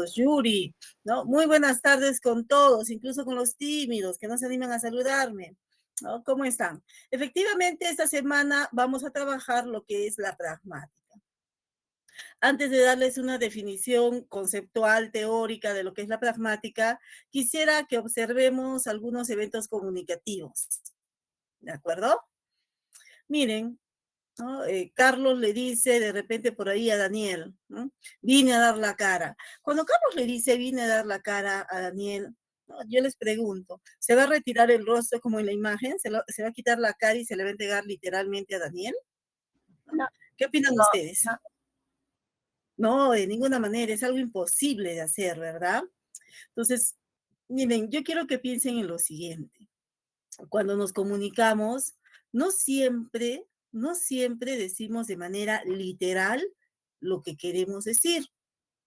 Yuri, ¿no? Muy buenas tardes con todos, incluso con los tímidos que no se animan a saludarme, ¿no? ¿Cómo están? Efectivamente, esta semana vamos a trabajar lo que es la pragmática. Antes de darles una definición conceptual, teórica de lo que es la pragmática, quisiera que observemos algunos eventos comunicativos, ¿de acuerdo? Miren, ¿no? Carlos le dice de repente por ahí a Daniel, ¿no? Vine a dar la cara. Cuando Carlos le dice vine a dar la cara a Daniel, ¿no? Yo les pregunto, ¿se va a retirar el rostro como en la imagen? ¿Se va a quitar la cara y se le va a entregar literalmente a Daniel? ¿No? No, ¿Qué opinan no, ustedes? no. No, de ninguna manera, es algo imposible de hacer, ¿verdad? Entonces, miren, yo quiero que piensen en lo siguiente. Cuando nos comunicamos, no siempre decimos de manera literal lo que queremos decir,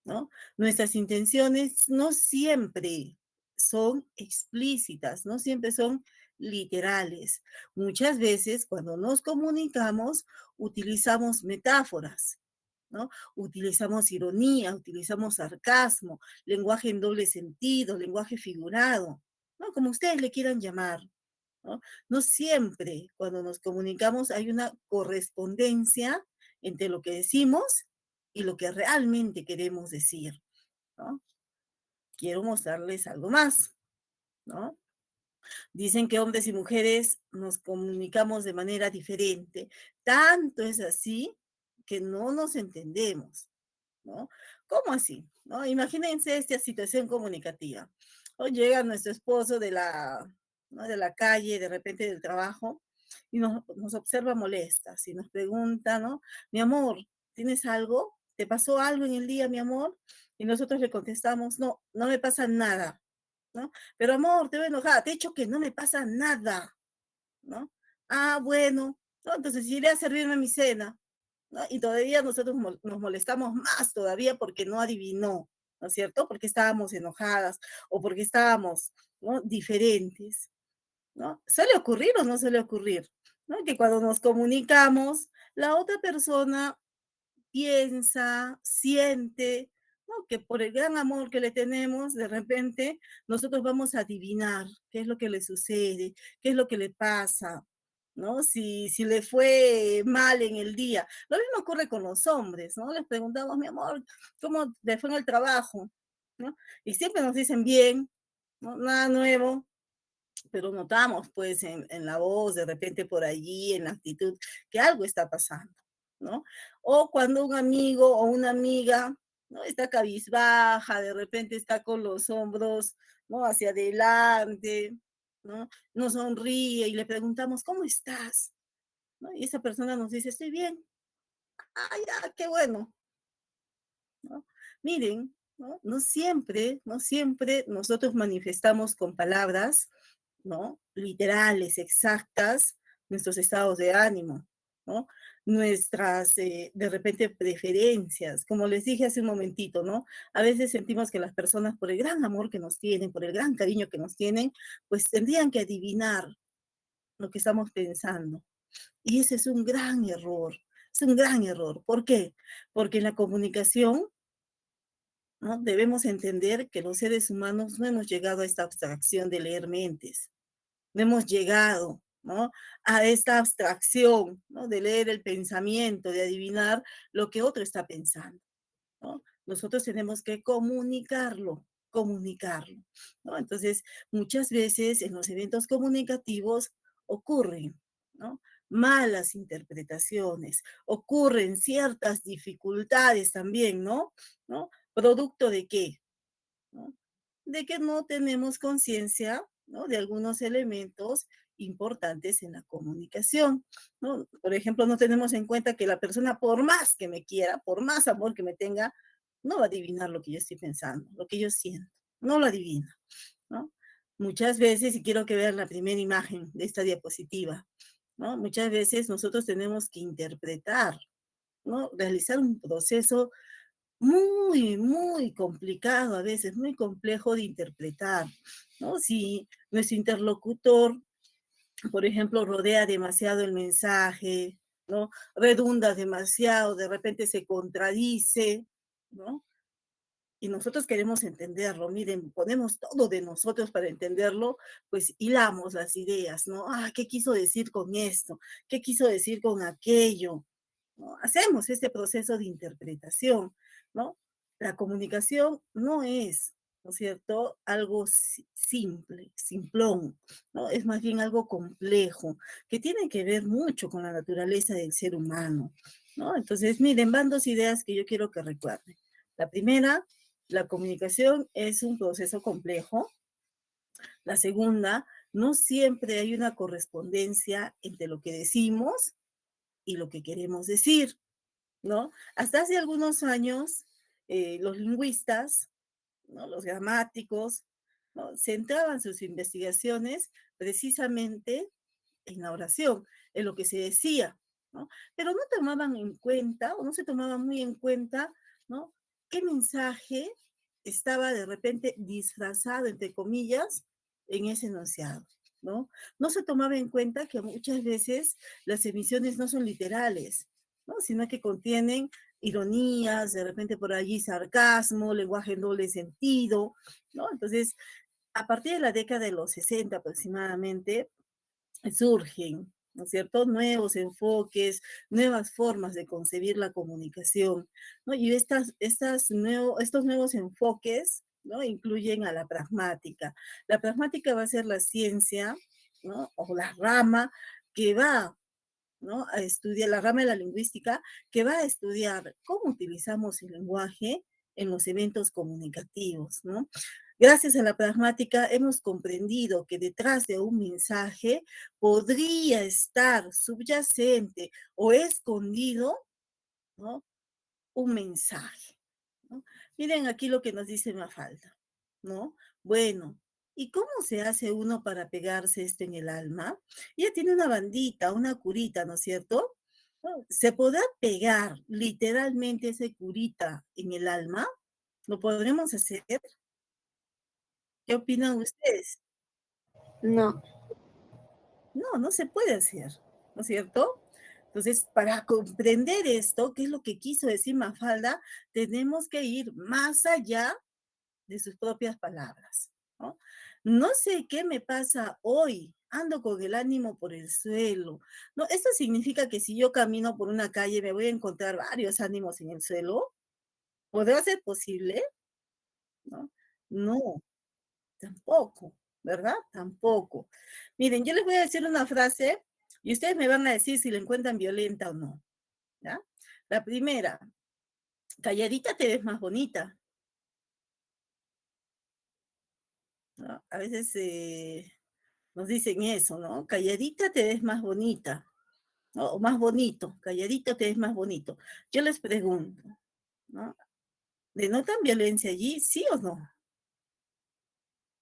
¿no? Nuestras intenciones no siempre son explícitas, no siempre son literales. Muchas veces cuando nos comunicamos utilizamos metáforas, ¿no? Utilizamos ironía, utilizamos sarcasmo, lenguaje en doble sentido, lenguaje figurado, ¿no? Como ustedes le quieran llamar. ¿No? No siempre cuando nos comunicamos hay una correspondencia entre lo que decimos y lo que realmente queremos decir, ¿no? Quiero mostrarles algo más, ¿no? Dicen que hombres y mujeres nos comunicamos de manera diferente. Tanto es así que no nos entendemos, ¿no? ¿Cómo así? ¿No? Imagínense esta situación comunicativa. Hoy llega nuestro esposo ¿no? de la calle, de repente del trabajo, y nos observa molestas y nos pregunta, ¿no? Mi amor, ¿tienes algo? ¿Te pasó algo en el día, mi amor? Y nosotros le contestamos, no, no me pasa nada, ¿no? Pero amor, te veo enojada, te he dicho que no me pasa nada, ¿no? Ah, bueno, ¿no? Entonces iré a servirme mi cena, ¿no? Y todavía nosotros nos molestamos más todavía porque no adivinó, ¿no es cierto? Porque estábamos enojadas o porque estábamos, ¿no? Diferentes, ¿no? ¿Suele ocurrir o no suele ocurrir? ¿No? Que cuando nos comunicamos, la otra persona piensa, siente, ¿no? Que por el gran amor que le tenemos, de repente nosotros vamos a adivinar qué es lo que le sucede, qué es lo que le pasa, ¿no? Si le fue mal en el día. Lo mismo ocurre con los hombres, ¿no? Les preguntamos, mi amor, ¿cómo te fue en el trabajo? ¿No? Y siempre nos dicen bien, ¿no? Nada nuevo, pero notamos pues en la voz, de repente por allí, en la actitud, que algo está pasando, ¿no? O cuando un amigo o una amiga, ¿no? Está cabizbaja, de repente está con los hombros, ¿no? Hacia adelante, ¿no? No sonríe y le preguntamos, ¿cómo estás? ¿No? Y esa persona nos dice, estoy bien. Ah, ya, qué bueno, ¿no? Miren, ¿no? No siempre nosotros manifestamos con palabras, ¿no? Literales, exactas, nuestros estados de ánimo, ¿no? Nuestras, de repente, preferencias. Como les dije hace un momentito, ¿no? A veces sentimos que las personas, por el gran amor que nos tienen, por el gran cariño que nos tienen, pues tendrían que adivinar lo que estamos pensando. Y ese es un gran error. Es un gran error. ¿Por qué? Porque en la comunicación, ¿no? Debemos entender que los seres humanos no hemos llegado a esta abstracción de leer mentes, no hemos llegado, ¿no? A esta abstracción, ¿no? De leer el pensamiento, de adivinar lo que otro está pensando, ¿no? Nosotros tenemos que comunicarlo, ¿no? Entonces, muchas veces en los eventos comunicativos ocurren, ¿no? Malas interpretaciones, ocurren ciertas dificultades también, ¿no? ¿No? ¿Producto de qué? ¿No? De que no tenemos conciencia, ¿no? De algunos elementos importantes en la comunicación, ¿no? Por ejemplo, no tenemos en cuenta que la persona, por más que me quiera, por más amor que me tenga, no va a adivinar lo que yo estoy pensando, lo que yo siento, no lo adivina, ¿no? Muchas veces, y quiero que vean la primera imagen de esta diapositiva, ¿no? Muchas veces nosotros tenemos que interpretar, ¿no? Realizar un proceso muy, muy complicado a veces, muy complejo de interpretar, ¿no? Si nuestro interlocutor, por ejemplo, rodea demasiado el mensaje, ¿no? Redunda demasiado, de repente se contradice, ¿no? y nosotros queremos entenderlo. Miren, ponemos todo de nosotros para entenderlo, pues hilamos las ideas, ¿no? Ah, ¿qué quiso decir con esto? ¿Qué quiso decir con aquello? ¿No? Hacemos este proceso de interpretación, ¿no? La comunicación no es, ¿no es cierto?, algo simple, simplón, ¿no? Es más bien algo complejo, que tiene que ver mucho con la naturaleza del ser humano, ¿no? Entonces, miren, van dos ideas que yo quiero que recuerden. La primera, la comunicación es un proceso complejo. La segunda, no siempre hay una correspondencia entre lo que decimos y lo que queremos decir, ¿no? Hasta hace algunos años, los lingüistas, ¿no?, los gramáticos, ¿no?, centraban sus investigaciones precisamente en la oración, en lo que se decía, ¿no? Pero no tomaban en cuenta, o no se tomaba muy en cuenta, ¿no?, qué mensaje estaba de repente disfrazado, entre comillas, en ese enunciado, ¿no? No se tomaba en cuenta que muchas veces las emisiones no son literales, ¿no?, sino que contienen ironías, de repente por allí sarcasmo, lenguaje en doble sentido, ¿no? Entonces, a partir de la década de los 60 aproximadamente, surgen, ¿no es cierto?, nuevos enfoques, nuevas formas de concebir la comunicación, ¿no? Y estos nuevos enfoques, ¿no?, incluyen a la pragmática. La pragmática va a ser la ciencia, ¿no?, o la rama que va, ¿no?, a estudiar, la rama de la lingüística, que va a estudiar cómo utilizamos el lenguaje en los eventos comunicativos, ¿no? Gracias a la pragmática hemos comprendido que detrás de un mensaje podría estar subyacente o escondido, ¿no?, un mensaje, ¿no? Miren aquí lo que nos dice Mafalda, ¿no? Bueno, ¿y cómo se hace uno para pegarse esto en el alma? Ella tiene una bandita, una curita, ¿no es cierto?, ¿no? ¿Se podrá pegar literalmente ese curita en el alma? ¿Lo podremos hacer? ¿Qué opinan ustedes? No. No, no se puede hacer, ¿no es cierto? Entonces, para comprender esto, qué es lo que quiso decir Mafalda, tenemos que ir más allá de sus propias palabras, ¿no? No sé qué me pasa hoy, ando con el ánimo por el suelo. No, esto significa que si yo camino por una calle me voy a encontrar varios ánimos en el suelo. ¿Podrá ser posible? ¿No? No, tampoco, ¿verdad? Tampoco. Miren, yo les voy a decir una frase y ustedes me van a decir si la encuentran violenta o no, ¿ya? La primera, calladita te ves más bonita, ¿no? A veces nos dicen eso, ¿no? Calladita te ves más bonita, ¿no? O más bonito, calladita te ves más bonito. Yo les pregunto, ¿no? ¿Denotan violencia allí, sí o no?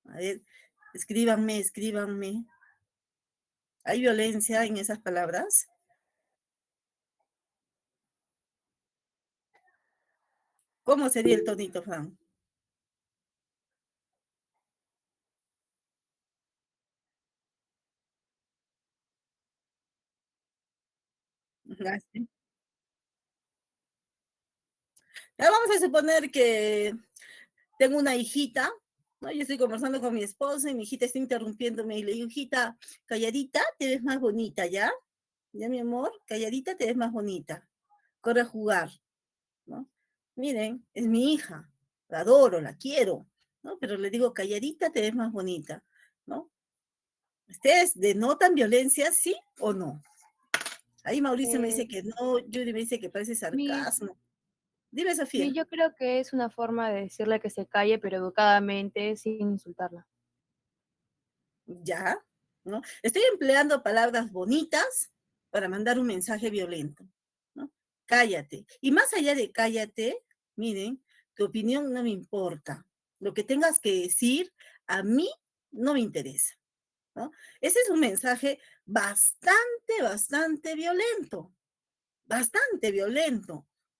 A ver, escríbanme, escríbanme. ¿Hay violencia en esas palabras? ¿Cómo sería el tonito, Fran? Gracias. Ya vamos a suponer que tengo una hijita, ¿no? Yo estoy conversando con mi esposo y mi hijita está interrumpiéndome y le digo, hijita, calladita te ves más bonita, ¿ya? Ya, mi amor, calladita te ves más bonita. Corre a jugar, ¿no? Miren, es mi hija, la adoro, la quiero, ¿no? Pero le digo, calladita te ves más bonita, ¿no? ¿Ustedes denotan violencia, sí o no? Ahí Mauricio me Eh, dice que no, Judy me dice que parece mi, sarcasmo. Dime, mi, Sofía. yo creo que es una forma de decirle que se calle, pero educadamente, sin insultarla. Ya, ¿no? Estoy empleando palabras bonitas para mandar un mensaje violento, ¿no? Cállate. Y más allá de cállate, miren, tu opinión no me importa. Lo que tengas que decir, a mí no me interesa, ¿no? Ese es un mensaje bastante bastante violento,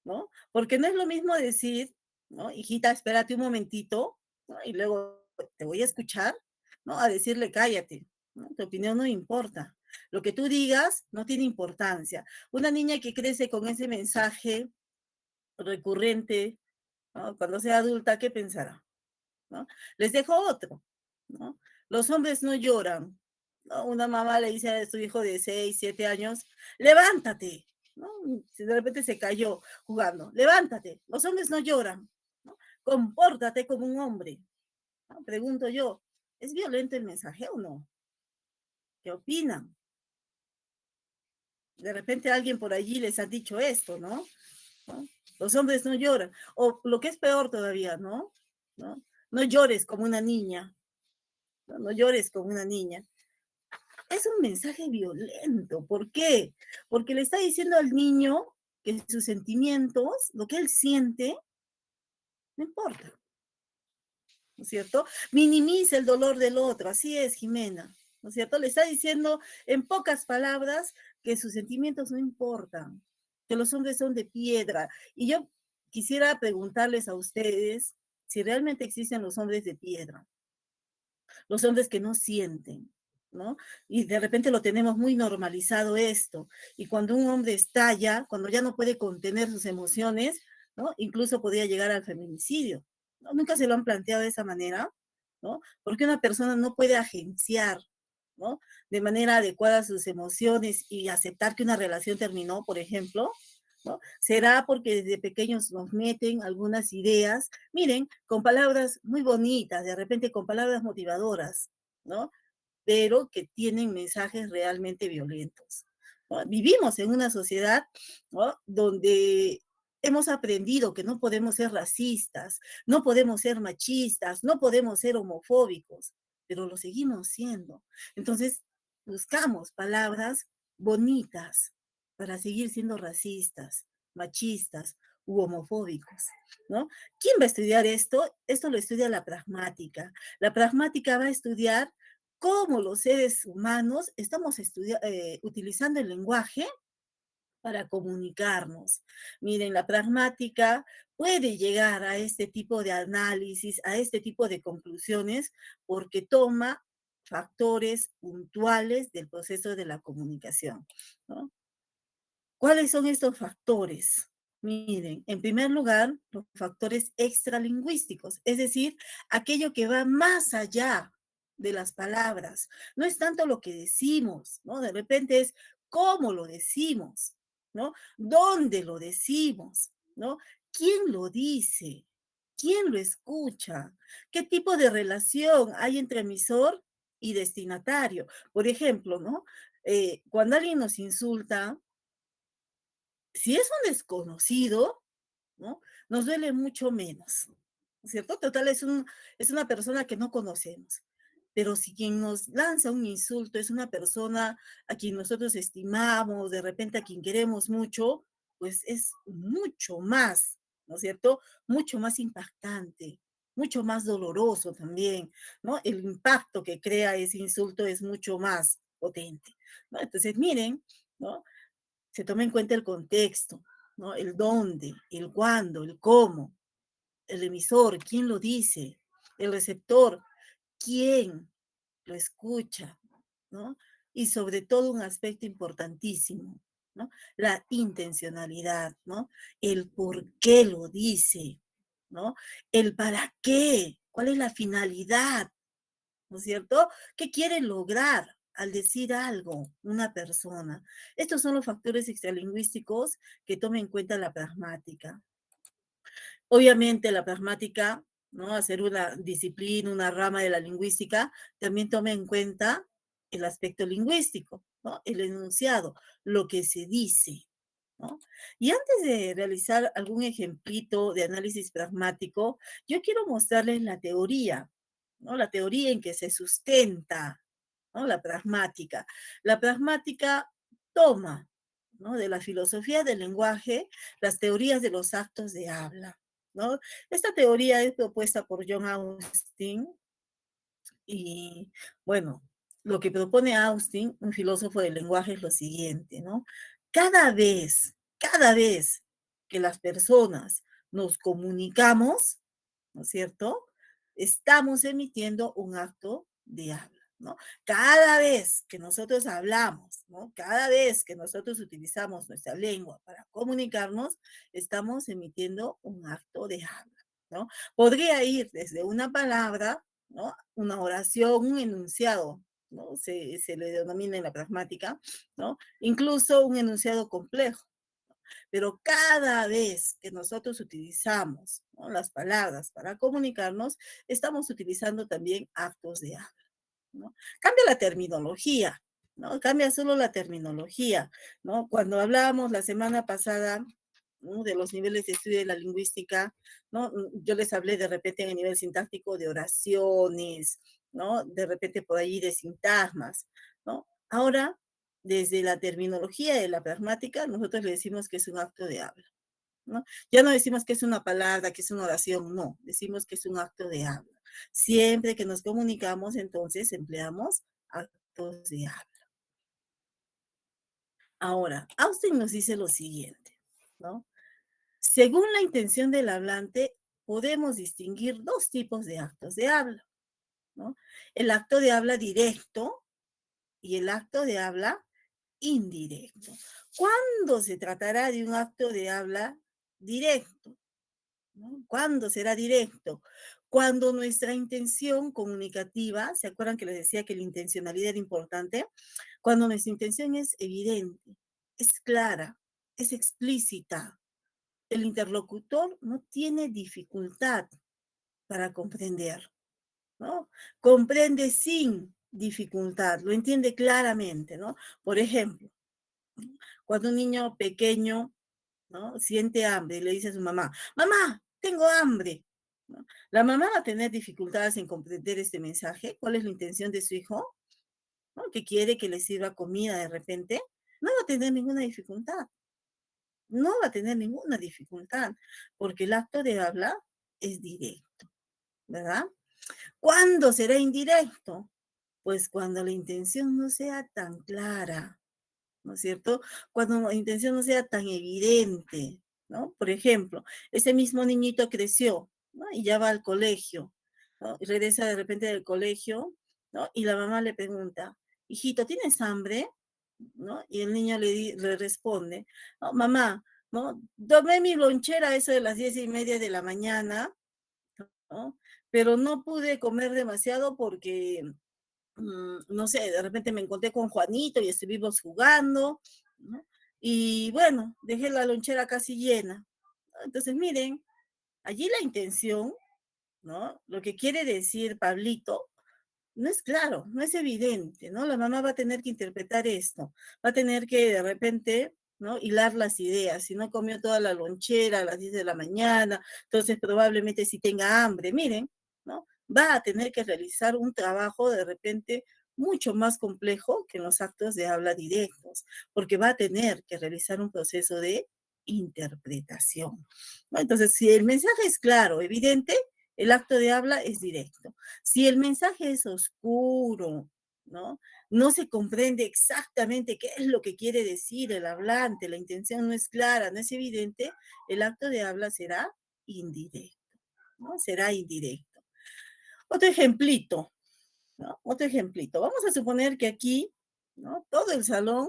¿no? Porque no es lo mismo decir, ¿no? Hijita, espérate un momentito, ¿no? Y luego te voy a escuchar, ¿no? A decirle cállate, ¿no? Tu opinión no importa. Lo que tú digas no tiene importancia. Una niña que crece con ese mensaje recurrente, ¿no? Cuando sea adulta, ¿qué pensará? ¿No? Les dejo otro, ¿no? Los hombres no lloran, ¿no? Una mamá le dice a su hijo de 6, 7 años, levántate, ¿no? Si de repente se cayó jugando, levántate, los hombres no lloran, ¿no? Compórtate como un hombre, ¿no? Pregunto yo, ¿es violento el mensaje o no? ¿Qué opinan? De repente alguien por allí les ha dicho esto, ¿no? ¿No? Los hombres no lloran. O lo que es peor todavía, ¿no? ¿No? No llores como una niña, ¿no? No llores como una niña. Es un mensaje violento. ¿Por qué? Porque le está diciendo al niño que sus sentimientos, lo que él siente, no importa, ¿no es cierto? Minimiza el dolor del otro, así es, Jimena, ¿no es cierto? Le está diciendo en pocas palabras que sus sentimientos no importan, que los hombres son de piedra. Y yo quisiera preguntarles a ustedes si realmente existen los hombres de piedra, los hombres que no sienten, ¿no? Y de repente lo tenemos muy normalizado esto. Y cuando un hombre estalla, cuando ya no puede contener sus emociones, ¿no? Incluso podría llegar al feminicidio. ¿No? Nunca se lo han planteado de esa manera, ¿no? Porque una persona no puede agenciar, ¿no? De manera adecuada sus emociones y aceptar que una relación terminó, por ejemplo, ¿no? Será porque desde pequeños nos meten algunas ideas, miren, con palabras muy bonitas, de repente con palabras motivadoras, ¿no? Pero que tienen mensajes realmente violentos, ¿no? Vivimos en una sociedad, ¿no? Donde hemos aprendido que no podemos ser racistas, no podemos ser machistas, no podemos ser homofóbicos, pero lo seguimos siendo. Entonces, buscamos palabras bonitas para seguir siendo racistas, machistas u homofóbicos, ¿no? ¿Quién va a estudiar esto? Esto lo estudia la pragmática. La pragmática va a estudiar cómo los seres humanos estamos utilizando el lenguaje para comunicarnos. Miren, la pragmática puede llegar a este tipo de análisis, a este tipo de conclusiones, porque toma factores puntuales del proceso de la comunicación, ¿no? ¿Cuáles son estos factores? Miren, en primer lugar, los factores extralingüísticos, es decir, aquello que va más allá de las palabras. No es tanto lo que decimos, ¿no? De repente es cómo lo decimos, ¿no? ¿Dónde lo decimos, ¿no? ¿Quién lo dice? ¿Quién lo escucha? ¿Qué tipo de relación hay entre emisor y destinatario? Por ejemplo, ¿no? Cuando alguien nos insulta, si es un desconocido, ¿no? Nos duele mucho menos, ¿no es cierto? Total, es una persona que no conocemos. Pero si quien nos lanza un insulto es una persona a quien nosotros estimamos, de repente a quien queremos mucho, pues es mucho más, ¿no es cierto? Mucho más impactante, mucho más doloroso también, ¿no? El impacto que crea ese insulto es mucho más potente, ¿no? Entonces, miren, ¿no? Se toma en cuenta el contexto, ¿no? El dónde, el cuándo, el cómo, el emisor, quién lo dice, el receptor, quién lo escucha, ¿no? Y sobre todo un aspecto importantísimo, ¿no? La intencionalidad, ¿no? El por qué lo dice, ¿no? El para qué, cuál es la finalidad, ¿no es cierto? ¿Qué quiere lograr al decir algo una persona? Estos son los factores extralingüísticos que toma en cuenta la pragmática. Obviamente la pragmática, ¿no? Hacer una disciplina, una rama de la lingüística, también toma en cuenta el aspecto lingüístico, ¿no? El enunciado, lo que se dice, ¿no? Y antes de realizar algún ejemplito de análisis pragmático, yo quiero mostrarles la teoría, ¿no? La teoría en que se sustenta, ¿no? La pragmática. La pragmática toma, ¿no? De la filosofía del lenguaje las teorías de los actos de habla, ¿no? Esta teoría es propuesta por John Austin y, bueno, lo que propone Austin, un filósofo del lenguaje, es lo siguiente, ¿no? Cada vez que las personas nos comunicamos, ¿no es cierto? Estamos emitiendo un acto de habla, ¿no? Cada vez que nosotros hablamos, ¿no? Cada vez que nosotros utilizamos nuestra lengua para comunicarnos, estamos emitiendo un acto de habla. ¿no? Podría ir desde una palabra, ¿no? Una oración, un enunciado, ¿no? Se le denomina en la pragmática, ¿no? Incluso un enunciado complejo. Pero cada vez que nosotros utilizamos, ¿no?, las palabras para comunicarnos, estamos utilizando también actos de habla, ¿no? Cambia la terminología, ¿no? Cambia solo la terminología, ¿no? Cuando hablábamos la semana pasada, ¿no?, de los niveles de estudio de la lingüística, ¿no? Yo les hablé de repente en el nivel sintáctico de oraciones, ¿no? De repente por ahí de sintagmas, ¿no? Ahora, desde la terminología de la pragmática, nosotros le decimos que es un acto de habla, ¿no? Ya no decimos que es una palabra, que es una oración, no, decimos que es un acto de habla. Siempre que nos comunicamos, entonces empleamos actos de habla. Ahora, Austin nos dice lo siguiente, ¿no? Según la intención del hablante, podemos distinguir dos tipos de actos de habla, ¿no? El acto de habla directo y el acto de habla indirecto. ¿Cuándo se tratará de un acto de habla directo? ¿No? ¿Cuándo será directo? Cuando nuestra intención comunicativa, ¿se acuerdan que les decía que la intencionalidad era importante? Cuando nuestra intención es evidente, es clara, es explícita, el interlocutor no tiene dificultad para comprender, ¿no? Comprende sin dificultad, lo entiende claramente, ¿no? Por ejemplo, cuando un niño pequeño, ¿no?, siente hambre y le dice a su mamá, mamá, tengo hambre, ¿no? La mamá va a tener dificultades en comprender este mensaje. ¿Cuál es la intención de su hijo? ¿No? Que quiere que le sirva comida de repente. No va a tener ninguna dificultad. No va a tener ninguna dificultad, porque el acto de hablar es directo, ¿verdad? ¿Cuándo será indirecto? Pues cuando la intención no sea tan clara, ¿no es cierto? Cuando la intención no sea tan evidente, ¿no? Por ejemplo, ese mismo niñito creció, ¿no? Y ya va al colegio, ¿no? Y regresa de repente del colegio, ¿no? Y la mamá le pregunta, hijito, ¿tienes hambre? ¿No? Y el niño le responde, "No, mamá, ¿no? Tomé mi lonchera a eso de las 10:30 de la mañana, ¿no? Pero no pude comer demasiado porque no sé, de repente me encontré con Juanito y estuvimos jugando, ¿no? Y bueno, dejé la lonchera casi llena. Entonces, miren, allí la intención, ¿no? Lo que quiere decir Pablito no es claro, no es evidente, ¿no? La mamá va a tener que interpretar esto, va a tener que de repente, ¿no?, hilar las ideas. Si no comió toda la lonchera a las 10 de la mañana, entonces probablemente sí tenga hambre. Miren, ¿no? Va a tener que realizar un trabajo de repente mucho más complejo que en los actos de habla directos, porque va a tener que realizar un proceso de interpretación, ¿no? Entonces, si el mensaje es claro, evidente, el acto de habla es directo. Si el mensaje es oscuro, ¿no? No se comprende exactamente qué es lo que quiere decir el hablante, la intención no es clara, no es evidente, el acto de habla será indirecto, ¿no? Será indirecto. Otro ejemplito, ¿no? Otro ejemplito. Vamos a suponer que aquí, ¿no?, todo el salón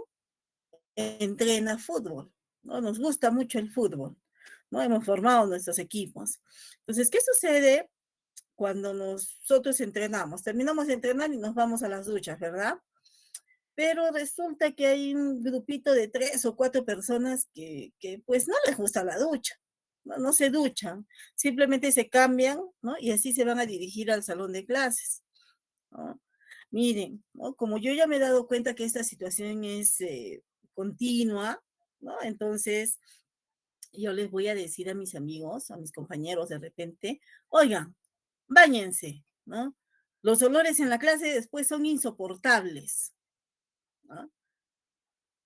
entrena fútbol, ¿no? Nos gusta mucho el fútbol, ¿no? Hemos formado nuestros equipos. Entonces, ¿qué sucede cuando nosotros entrenamos? Terminamos de entrenar y nos vamos a las duchas, ¿verdad? Pero resulta que hay un grupito de 3 o 4 personas que pues no les gusta la ducha, ¿no? No se duchan, simplemente se cambian, ¿no? Y así se van a dirigir al salón de clases, ¿no? Miren, ¿no? Como yo ya me he dado cuenta que esta situación es continua, ¿no? Entonces, yo les voy a decir a mis amigos, a mis compañeros de repente, oigan, báñense, ¿no? Los olores en la clase después son insoportables, ¿no?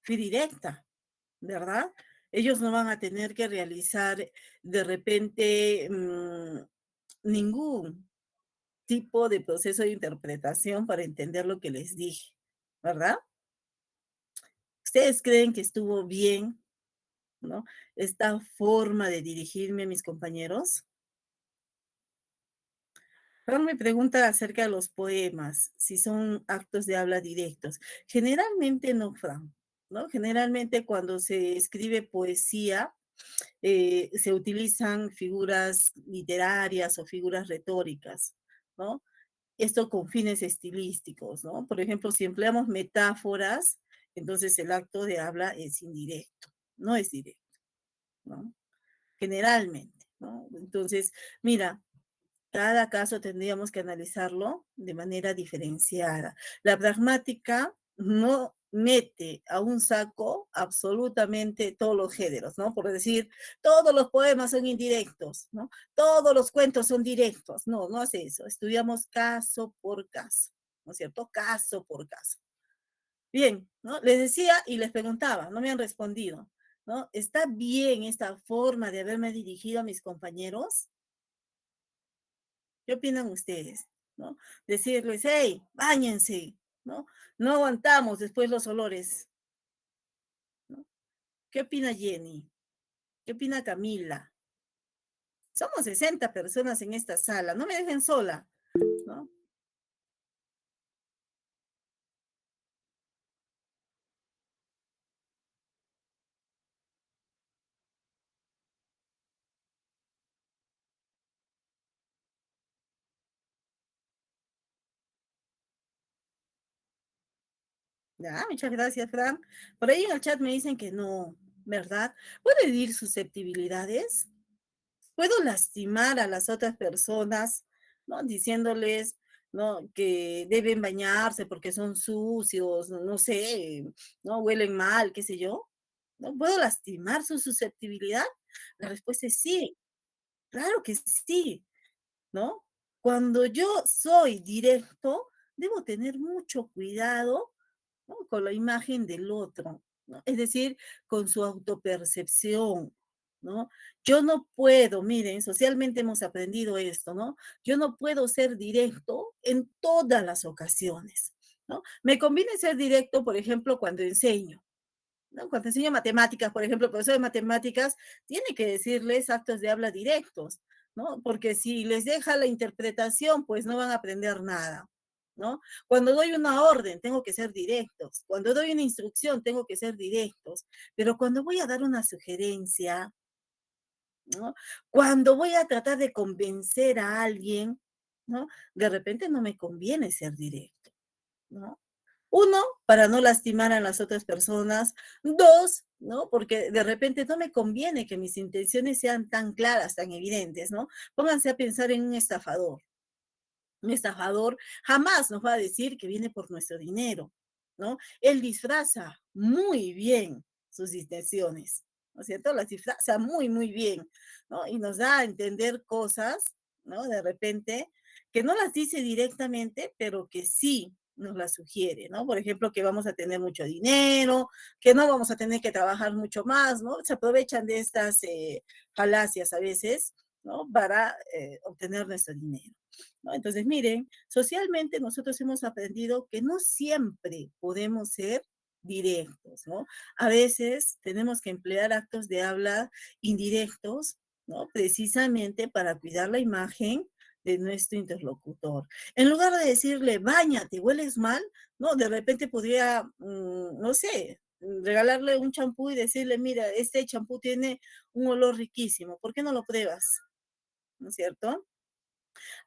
Fui directa, ¿verdad? Ellos no van a tener que realizar de repente ningún tipo de proceso de interpretación para entender lo que les dije, ¿verdad? ¿Ustedes creen que estuvo bien, ¿no?, esta forma de dirigirme a mis compañeros? Fran me pregunta acerca de los poemas, si son actos de habla directos. Generalmente no, Fran, ¿no? Generalmente cuando se escribe poesía, se utilizan figuras literarias o figuras retóricas, ¿no? Esto con fines estilísticos, ¿no? Por ejemplo, si empleamos metáforas, entonces el acto de habla es indirecto, no es directo, ¿no? Generalmente, ¿no? Entonces, mira, cada caso tendríamos que analizarlo de manera diferenciada. La pragmática no mete a un saco absolutamente todos los géneros, ¿no? Por decir, todos los poemas son indirectos, ¿no? Todos los cuentos son directos. No, no hace eso. Estudiamos caso por caso, ¿no es cierto? Caso por caso. Bien, ¿no? Les decía y les preguntaba, no me han respondido, ¿no? ¿Está bien esta forma de haberme dirigido a mis compañeros? ¿Qué opinan ustedes? ¿No? Decirles, hey, báñense, ¿no? No aguantamos después los olores, ¿no? ¿Qué opina Jenny? ¿Qué opina Camila? Somos 60 personas en esta sala, no me dejen sola, ¿no? Ya, muchas gracias, Fran. Por ahí en el chat me dicen que no, ¿verdad? ¿Puedo herir susceptibilidades? ¿Puedo lastimar a las otras personas, ¿no? Diciéndoles, ¿no? Que deben bañarse porque son sucios, no, no sé, ¿no? Huelen mal, qué sé yo. ¿No? ¿Puedo lastimar su susceptibilidad? La respuesta es sí, claro que sí, ¿no? Cuando yo soy directo, debo tener mucho cuidado, ¿no? Con la imagen del otro, ¿no? Es decir, con su autopercepción, ¿no? Yo no puedo, miren, socialmente hemos aprendido esto, ¿no? Yo no puedo ser directo en todas las ocasiones, ¿no? Me conviene ser directo, por ejemplo, cuando enseño, ¿no? Cuando enseño matemáticas, por ejemplo, el profesor de matemáticas tiene que decirles actos de habla directos, ¿no? Porque si les deja la interpretación, pues no van a aprender nada, ¿no? Cuando doy una orden, tengo que ser directos. Cuando doy una instrucción, tengo que ser directos. Pero cuando voy a dar una sugerencia, ¿no? Cuando voy a tratar de convencer a alguien, ¿no? De repente no me conviene ser directo, ¿no? Uno, para no lastimar a las otras personas. Dos, ¿no? Porque de repente no me conviene que mis intenciones sean tan claras, tan evidentes, ¿no? Pónganse a pensar en un estafador. Un estafador jamás nos va a decir que viene por nuestro dinero, ¿no? Él disfraza muy bien sus intenciones, ¿no es cierto? Las disfraza muy, muy bien, ¿no? Y nos da a entender cosas, ¿no? De repente, que no las dice directamente, pero que sí nos las sugiere, ¿no? Por ejemplo, que vamos a tener mucho dinero, que no vamos a tener que trabajar mucho más, ¿no? Se aprovechan de estas falacias a veces, ¿no? Para obtener nuestro dinero. ¿No? Entonces, miren, socialmente nosotros hemos aprendido que no siempre podemos ser directos, ¿no? A veces tenemos que emplear actos de habla indirectos, ¿no? Precisamente para cuidar la imagen de nuestro interlocutor. En lugar de decirle, báñate, hueles mal, ¿no? De repente podría, no sé, regalarle un champú y decirle, mira, este champú tiene un olor riquísimo, ¿por qué no lo pruebas? ¿No es cierto?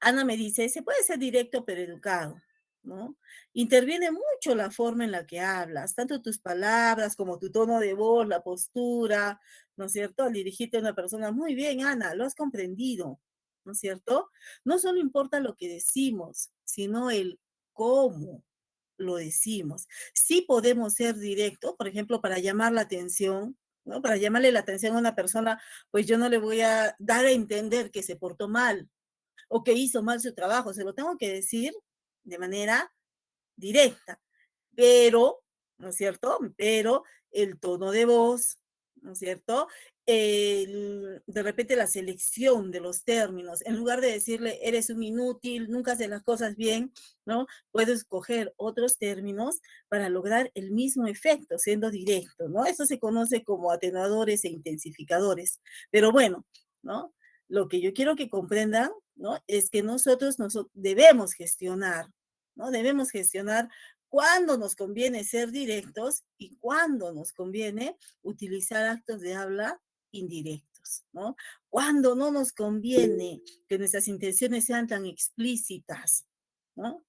Ana me dice, se puede ser directo pero educado, ¿no? Interviene mucho la forma en la que hablas, tanto tus palabras como tu tono de voz, la postura, ¿no es cierto? Al dirigirte a una persona, muy bien, Ana, lo has comprendido, ¿no es cierto? No solo importa lo que decimos, sino el cómo lo decimos. Sí podemos ser directos, por ejemplo, para llamar la atención, ¿no? Para llamarle la atención a una persona, pues yo no le voy a dar a entender que se portó mal, o que hizo mal su trabajo, se lo tengo que decir de manera directa, pero, ¿no es cierto? Pero el tono de voz, ¿no es cierto? De repente la selección de los términos, en lugar de decirle, eres un inútil, nunca haces las cosas bien, ¿no? Puedo escoger otros términos para lograr el mismo efecto, siendo directo, ¿no? Eso se conoce como atenuadores e intensificadores. Pero bueno, ¿no? Lo que yo quiero que comprendan, ¿no? Es que nosotros debemos gestionar, ¿no? Debemos gestionar cuándo nos conviene ser directos y cuándo nos conviene utilizar actos de habla indirectos, ¿no? Cuando no nos conviene que nuestras intenciones sean tan explícitas, ¿no?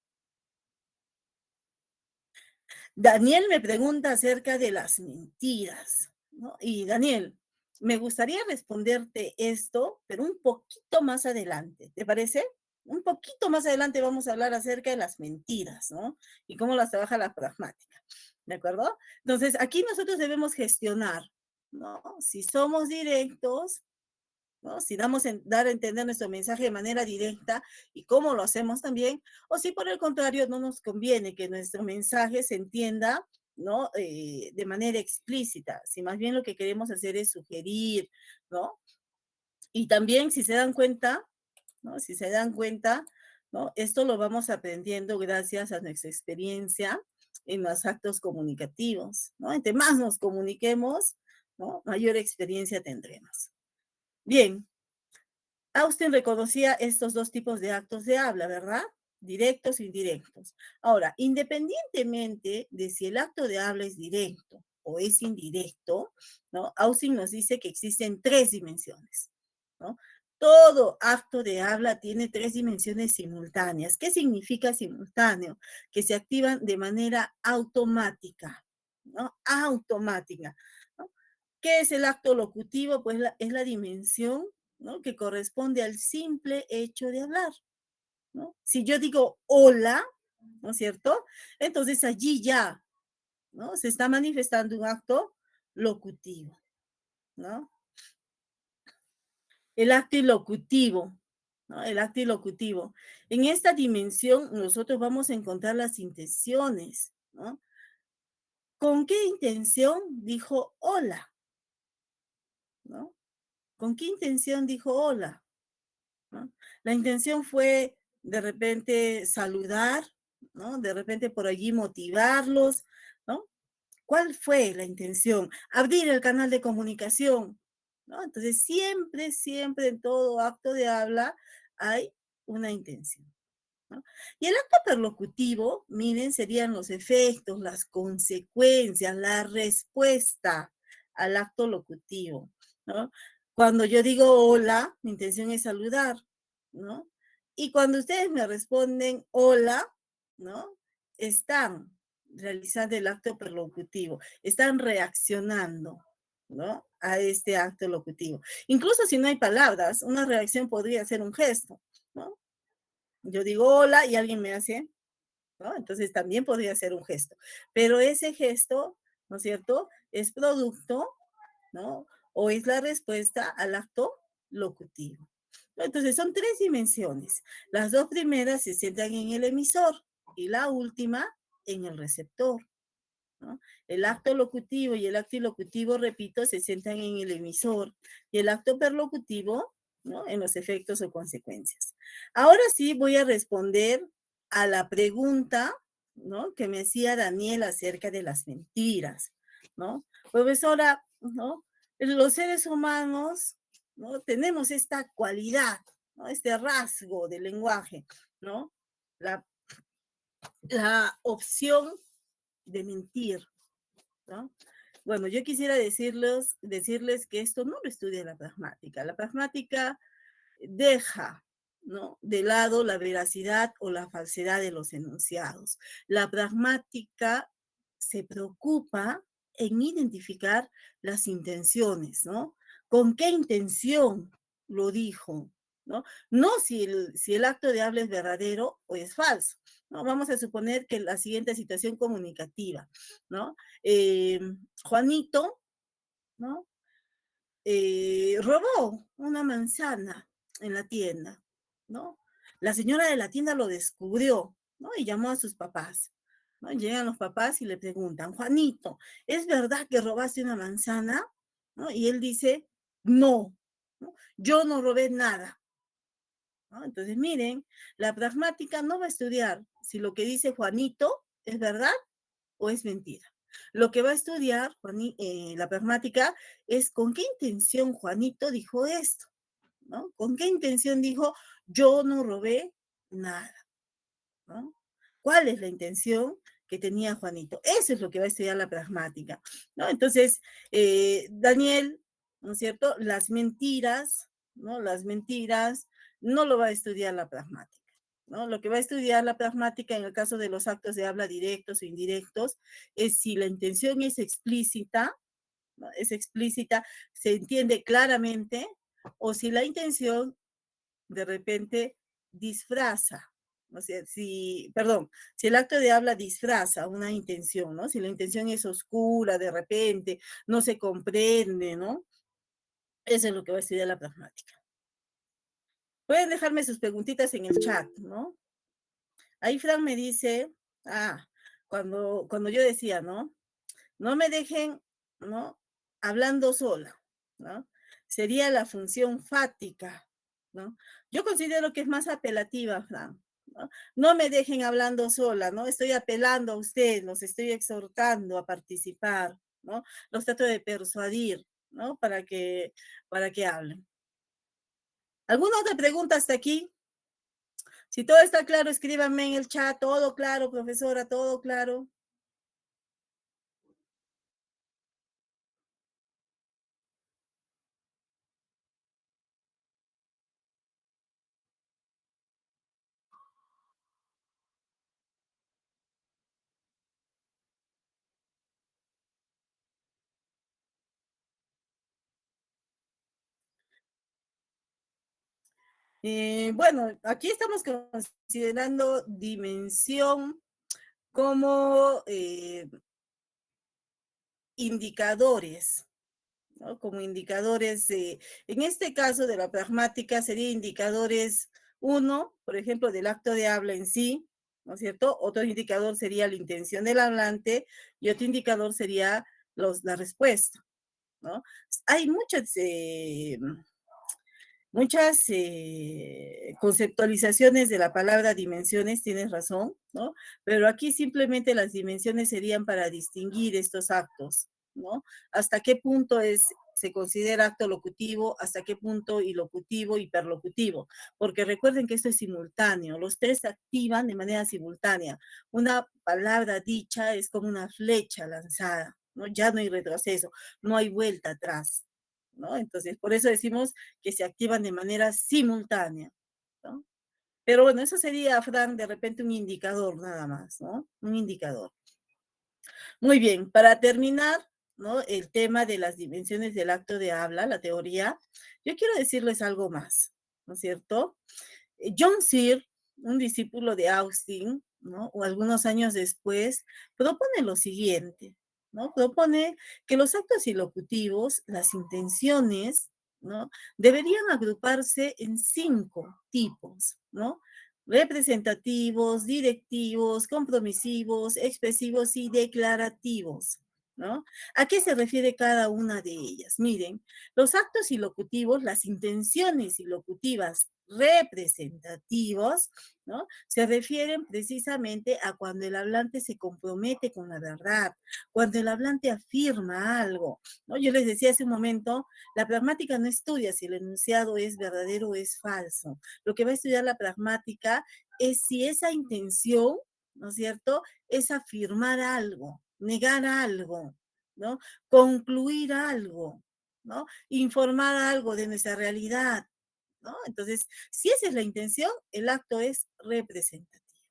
Daniel me pregunta acerca de las mentiras, ¿no? Y Daniel, me gustaría responderte esto, pero un poquito más adelante, ¿te parece? Un poquito más adelante vamos a hablar acerca de las mentiras, ¿no? Y cómo las trabaja la pragmática, ¿de acuerdo? Entonces, aquí nosotros debemos gestionar, ¿no? Si somos directos, ¿no? Si dar a entender nuestro mensaje de manera directa y cómo lo hacemos también, o si por el contrario no nos conviene que nuestro mensaje se entienda, ¿no? De manera explícita, si más bien lo que queremos hacer es sugerir, ¿no? Y también si se dan cuenta, ¿no? Si se dan cuenta, ¿no? Esto lo vamos aprendiendo gracias a nuestra experiencia en los actos comunicativos, ¿no? Entre más nos comuniquemos, ¿no? Mayor experiencia tendremos. Bien, Austin reconocía estos dos tipos de actos de habla, ¿verdad? Directos e indirectos. Ahora, independientemente de si el acto de habla es directo o es indirecto, ¿no? Austin nos dice que existen tres dimensiones, ¿no? Todo acto de habla tiene tres dimensiones simultáneas. ¿Qué significa simultáneo? Que se activan de manera automática, ¿no? Automática, ¿no? ¿Qué es el acto locutivo? Pues es la dimensión, ¿no? Que corresponde al simple hecho de hablar, ¿no? Si yo digo hola, ¿no es cierto? Entonces allí ya, ¿no? Se está manifestando un acto locutivo, ¿no? El acto ilocutivo, ¿no? El acto ilocutivo. En esta dimensión nosotros vamos a encontrar las intenciones, ¿no? ¿Con qué intención dijo hola? ¿No? ¿Con qué intención dijo hola? ¿No? La intención fue de repente saludar, ¿no? De repente por allí motivarlos, ¿no? ¿Cuál fue la intención? Abrir el canal de comunicación, ¿no? Entonces, siempre, siempre en todo acto de habla hay una intención, ¿no? Y el acto perlocutivo, miren, serían los efectos, las consecuencias, la respuesta al acto locutivo, ¿no? Cuando yo digo hola, mi intención es saludar, ¿no? Y cuando ustedes me responden hola, ¿no? Están realizando el acto perlocutivo, están reaccionando, ¿no? A este acto locutivo. Incluso si no hay palabras, una reacción podría ser un gesto, ¿no? Yo digo hola y alguien me hace, ¿no? Entonces también podría ser un gesto. Pero ese gesto, ¿no es cierto? Es producto, ¿no? O es la respuesta al acto locutivo. Entonces son tres dimensiones. Las dos primeras se centran en el emisor y la última en el receptor, ¿no? El acto locutivo y el acto ilocutivo, repito, se centran en el emisor y el acto perlocutivo, ¿no? En los efectos o consecuencias. Ahora sí voy a responder a la pregunta, ¿no? Que me hacía Daniel acerca de las mentiras, ¿no? Profesora, ¿no? Los seres humanos, ¿no? Tenemos esta cualidad, ¿no? Este rasgo del lenguaje, ¿no? La, la opción de mentir, ¿no? Bueno, yo quisiera decirles que esto no lo estudia la pragmática. La pragmática deja, ¿no? De lado la veracidad o la falsedad de los enunciados. La pragmática se preocupa en identificar las intenciones, ¿no? ¿Con qué intención lo dijo? ¿No? No si el acto de habla es verdadero o es falso, ¿no? Vamos a suponer que la siguiente situación comunicativa, ¿no? Juanito, ¿no? Robó una manzana en la tienda, ¿no? La señora de la tienda lo descubrió, ¿no? Y llamó a sus papás, ¿no? Llegan los papás y le preguntan, Juanito, ¿es verdad que robaste una manzana? ¿No? Y él dice, no, ¿no? Yo no robé nada, ¿no? Entonces, miren, la pragmática no va a estudiar si lo que dice Juanito es verdad o es mentira. Lo que va a estudiar la pragmática es con qué intención Juanito dijo esto, ¿no? ¿Con qué intención dijo yo no robé nada, ¿no? ¿Cuál es la intención que tenía Juanito? Eso es lo que va a estudiar la pragmática, ¿no? Entonces, Daniel, ¿no es cierto? Las mentiras, ¿no? Las mentiras no lo va a estudiar la pragmática, ¿no? Lo que va a estudiar la pragmática en el caso de los actos de habla directos o indirectos es si la intención es explícita, ¿no? Es explícita, se entiende claramente, o si la intención de repente disfraza. O sea, perdón, si el acto de habla disfraza una intención, ¿no? Si la intención es oscura, de repente, no se comprende, ¿no? Eso es lo que va a estudiar la pragmática. Pueden dejarme sus preguntitas en el chat, ¿no? Ahí Fran me dice, ah, cuando yo decía, ¿no? No me dejen, ¿no? Hablando sola, ¿no? Sería la función fática, ¿no? Yo considero que es más apelativa, Fran, ¿no? No me dejen hablando sola, ¿no? Estoy apelando a ustedes, los estoy exhortando a participar, ¿no? Los trato de persuadir, ¿no? Para que hablen. ¿Alguna otra pregunta hasta aquí? Si todo está claro, escríbanme en el chat, todo claro, profesora, todo claro. Bueno, aquí estamos considerando dimensión como indicadores, ¿no? Como indicadores, en este caso de la pragmática, sería indicadores, uno, por ejemplo, del acto de habla en sí, ¿no es cierto? Otro indicador sería la intención del hablante y otro indicador sería la respuesta, ¿no? Hay muchas conceptualizaciones de la palabra dimensiones, tienes razón, ¿no? Pero aquí simplemente las dimensiones serían para distinguir estos actos, ¿no? Hasta qué punto se considera acto locutivo, hasta qué punto ilocutivo, hiperlocutivo, porque recuerden que esto es simultáneo, los tres se activan de manera simultánea. Una palabra dicha es como una flecha lanzada, ¿no? Ya no hay retroceso, no hay vuelta atrás, ¿no? Entonces, por eso decimos que se activan de manera simultánea, ¿no? Pero bueno, eso sería, Fran, de repente un indicador nada más, ¿no? Un indicador. Muy bien, para terminar, ¿no? El tema de las dimensiones del acto de habla, la teoría, yo quiero decirles algo más, ¿no es cierto? John Searle, un discípulo de Austin, ¿no? O algunos años después, propone lo siguiente, ¿no? Propone que los actos ilocutivos, las intenciones, ¿no? Deberían agruparse en 5 tipos, ¿no? Representativos, directivos, compromisivos, expresivos y declarativos, ¿no? ¿A qué se refiere cada una de ellas? Miren, los actos ilocutivos, las intenciones ilocutivas representativos, ¿no? Se refieren precisamente a cuando el hablante se compromete con la verdad, cuando el hablante afirma algo, ¿no? Yo les decía hace un momento, la pragmática no estudia si el enunciado es verdadero o es falso. Lo que va a estudiar la pragmática es si esa intención, ¿no es cierto?, es afirmar algo, negar algo, ¿no? Concluir algo, ¿no? Informar algo de nuestra realidad, ¿no? Entonces, si esa es la intención, el acto es representativo.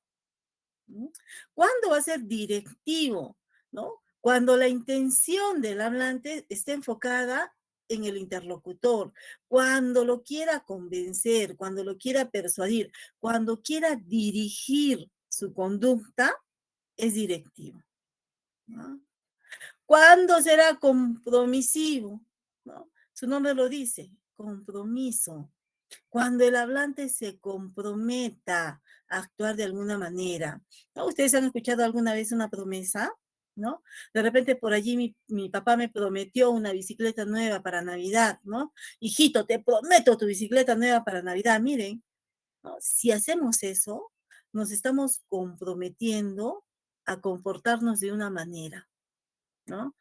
¿No? ¿Cuándo va a ser directivo? ¿No? Cuando la intención del hablante esté enfocada en el interlocutor, cuando lo quiera convencer, cuando lo quiera persuadir, cuando quiera dirigir su conducta, es directivo. ¿No? ¿Cuándo será compromisivo? ¿No? Su nombre lo dice, compromiso. Cuando el hablante se comprometa a actuar de alguna manera, ¿no? ¿Ustedes han escuchado alguna vez una promesa? ¿No? De repente por allí mi papá me prometió una bicicleta nueva para Navidad, ¿no? Hijito, te prometo tu bicicleta nueva para Navidad. Miren, ¿no? Si hacemos eso, nos estamos comprometiendo a comportarnos de una manera, ¿no?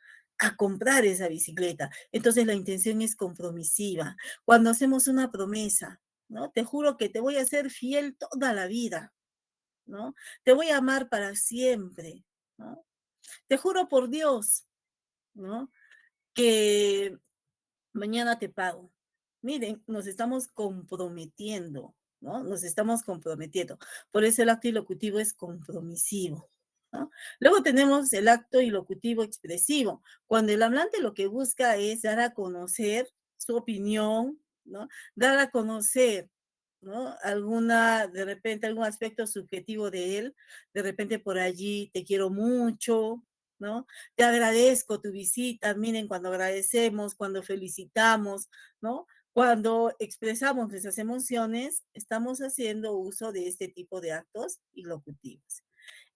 A comprar esa bicicleta. Entonces la intención es compromisiva. Cuando hacemos una promesa, ¿no? Te juro que te voy a ser fiel toda la vida, ¿no? Te voy a amar para siempre, ¿no? Te juro por Dios, ¿no? Que mañana te pago. Miren, nos estamos comprometiendo, ¿no? Nos estamos comprometiendo. Por eso el acto ilocutivo es compromisivo, ¿no? Luego tenemos el acto ilocutivo expresivo, cuando el hablante lo que busca es dar a conocer su opinión, ¿no? Dar a conocer, ¿no? Alguna, de repente, algún aspecto subjetivo de él, de repente por allí te quiero mucho, ¿no? Te agradezco tu visita, miren, cuando agradecemos, cuando felicitamos, ¿no? Cuando expresamos nuestras emociones, estamos haciendo uso de este tipo de actos ilocutivos.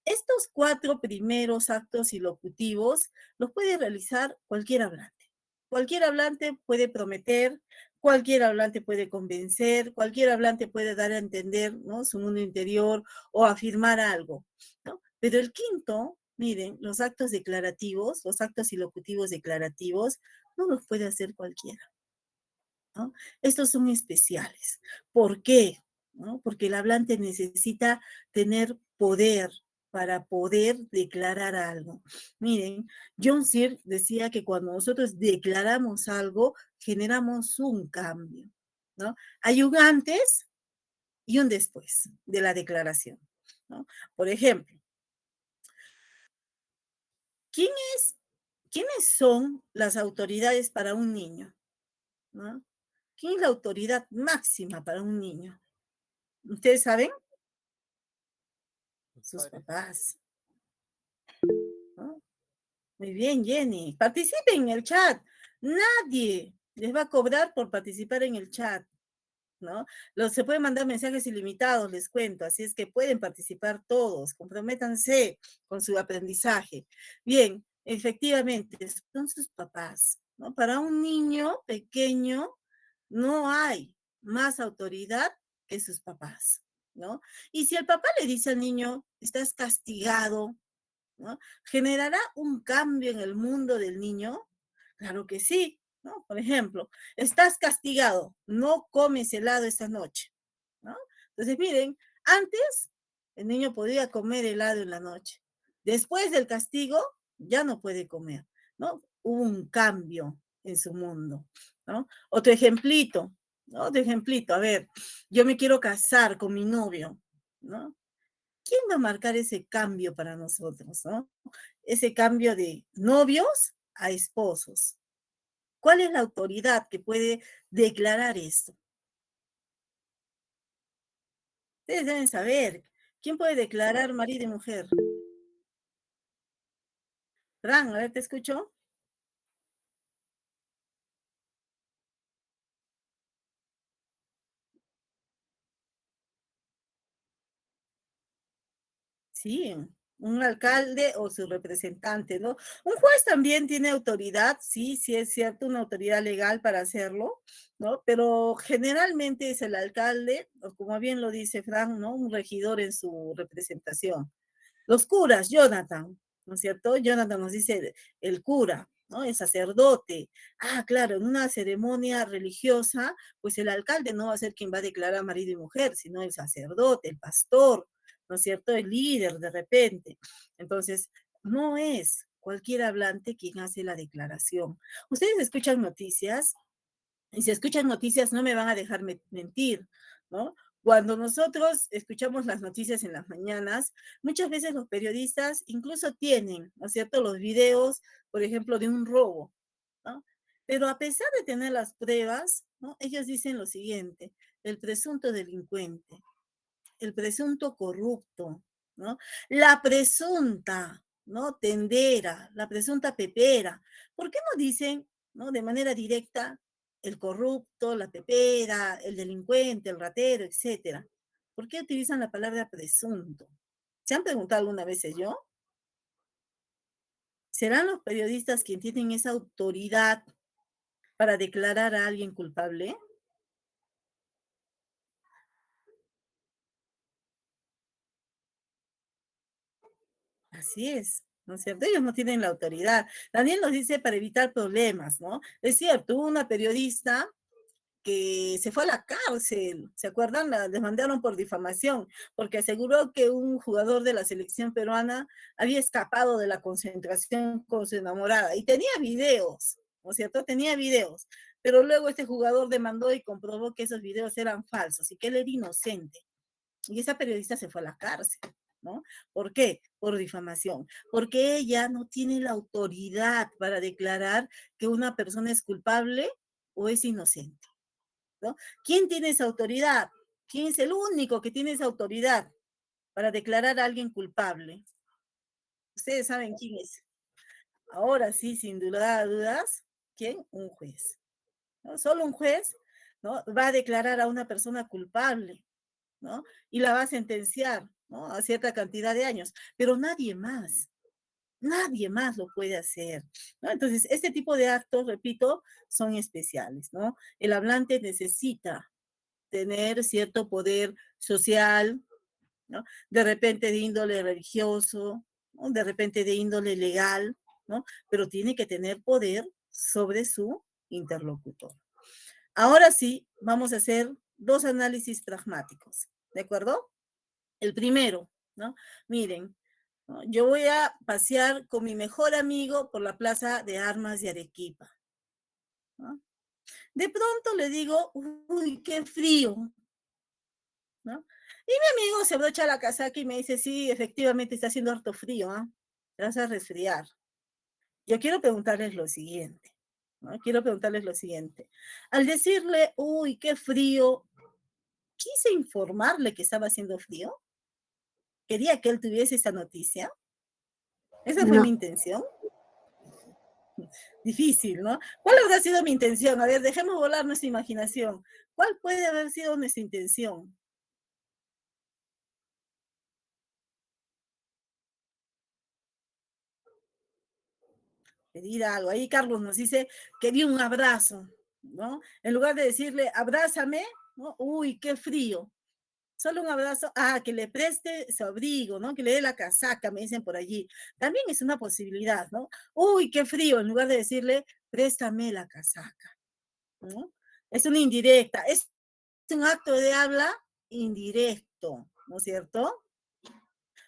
Estos 4 primeros actos ilocutivos los puede realizar cualquier hablante. Cualquier hablante puede prometer, cualquier hablante puede convencer, cualquier hablante puede dar a entender, ¿no?, su mundo interior o afirmar algo, ¿no? Pero el quinto, miren, los actos declarativos, los actos ilocutivos declarativos, no los puede hacer cualquiera, ¿no? Estos son especiales. ¿Por qué? ¿No? Porque el hablante necesita tener poder para poder declarar algo. Miren, John Searle decía que cuando nosotros declaramos algo, generamos un cambio, ¿no? Hay un antes y un después de la declaración, ¿no? Por ejemplo, ¿quién es, ¿quiénes son las autoridades para un niño? ¿No? ¿Quién es la autoridad máxima para un niño? ¿Ustedes saben? Los Sus padres. papás, ¿no? Muy bien, Jenny. Participen en el chat. Nadie les va a cobrar por participar en el chat, ¿no? Se pueden mandar mensajes ilimitados, les cuento, así es que pueden participar todos, comprométanse con su aprendizaje. Bien, efectivamente, son sus papás, ¿no? Para un niño pequeño no hay más autoridad que sus papás, ¿no? Y si el papá le dice al niño, estás castigado, ¿no? ¿Generará un cambio en el mundo del niño? Claro que sí, ¿no? Por ejemplo, estás castigado, no comes helado esta noche, ¿no? Entonces, miren, antes el niño podía comer helado en la noche. Después del castigo, ya no puede comer, ¿no? Hubo un cambio en su mundo, ¿no? Otro ejemplito, ¿no? Otro ejemplito, a ver, yo me quiero casar con mi novio, ¿no? ¿Quién va a marcar ese cambio para nosotros, no? Ese cambio de novios a esposos. ¿Cuál es la autoridad que puede declarar esto? Ustedes deben saber. ¿Quién puede declarar marido y mujer? Fran, a ver, ¿te escucho? Sí, un alcalde o su representante, ¿no? Un juez también tiene autoridad, sí, sí es cierto, una autoridad legal para hacerlo, ¿no? Pero generalmente es el alcalde, o como bien lo dice Fran, ¿no? Un regidor en su representación. Los curas, Jonathan, ¿no es cierto? Jonathan nos dice el cura, ¿no? El sacerdote. Ah, claro, en una ceremonia religiosa, pues el alcalde no va a ser quien va a declarar marido y mujer, sino el sacerdote, el pastor, ¿no es cierto? El líder de repente. Entonces, no es cualquier hablante quien hace la declaración. Ustedes escuchan noticias y si escuchan noticias no me van a dejar mentir, ¿no? Cuando nosotros escuchamos las noticias en las mañanas, muchas veces los periodistas incluso tienen, ¿no es cierto?, los videos, por ejemplo, de un robo, ¿no? Pero a pesar de tener las pruebas, ¿no?, ellos dicen lo siguiente: el presunto delincuente, el presunto corrupto, ¿no? La presunta, ¿no?, tendera, la presunta pepera. ¿Por qué no dicen, ¿no?, de manera directa el corrupto, la pepera, el delincuente, el ratero, etcétera? ¿Por qué utilizan la palabra presunto? ¿Se han preguntado alguna vez yo? ¿Serán los periodistas quienes tienen esa autoridad para declarar a alguien culpable? Así es, ¿no es cierto? Ellos no tienen la autoridad. Daniel nos dice para evitar problemas, ¿no? Es cierto, hubo una periodista que se fue a la cárcel, ¿se acuerdan? Les mandaron por difamación, porque aseguró que un jugador de la selección peruana había escapado de la concentración con su enamorada y tenía videos, ¿no es cierto? Tenía videos, pero luego este jugador demandó y comprobó que esos videos eran falsos y que él era inocente. Y esa periodista se fue a la cárcel, ¿no? ¿Por qué? Por difamación. Porque ella no tiene la autoridad para declarar que una persona es culpable o es inocente, ¿no? ¿Quién tiene esa autoridad? ¿Quién es el único que tiene esa autoridad para declarar a alguien culpable? Ustedes saben quién es. Ahora sí, sin duda a dudas, ¿quién? Un juez, ¿no? Solo un juez, ¿no? Va a declarar a una persona culpable, ¿no? Y la va a sentenciar, ¿no? A cierta cantidad de años, pero nadie más lo puede hacer, ¿no? Entonces, este tipo de actos, repito, son especiales, ¿no? El hablante necesita tener cierto poder social, ¿no? De repente de índole religioso, ¿no? De repente de índole legal, ¿no? Pero tiene que tener poder sobre su interlocutor. Ahora sí, vamos a hacer dos análisis pragmáticos, ¿de acuerdo? El primero, ¿no? Miren, ¿no? Yo voy a pasear con mi mejor amigo por la Plaza de Armas de Arequipa, ¿no? De pronto le digo, uy, qué frío, ¿no? Y mi amigo se abrocha la casaca y me dice, sí, efectivamente está haciendo harto frío, ¿ah? Te vas a resfriar. Yo quiero preguntarles lo siguiente, ¿no? Quiero preguntarles lo siguiente. Al decirle, uy, qué frío, quise informarle que estaba haciendo frío. Quería que él tuviese esta noticia. Esa fue mi No, intención. Difícil, ¿no? ¿Cuál habrá sido mi intención? A ver, dejemos volar nuestra imaginación. ¿Cuál puede haber sido nuestra intención? Pedir algo. Ahí Carlos nos dice, quería un abrazo, ¿no? En lugar de decirle, abrázame, ¿no? Uy, qué frío. Solo un abrazo, que le preste su abrigo, ¿no? Que le dé la casaca, me dicen por allí. También es una posibilidad, ¿no? Uy, qué frío, en lugar de decirle, préstame la casaca, ¿no? Es una indirecta, es un acto de habla indirecto, ¿no es cierto?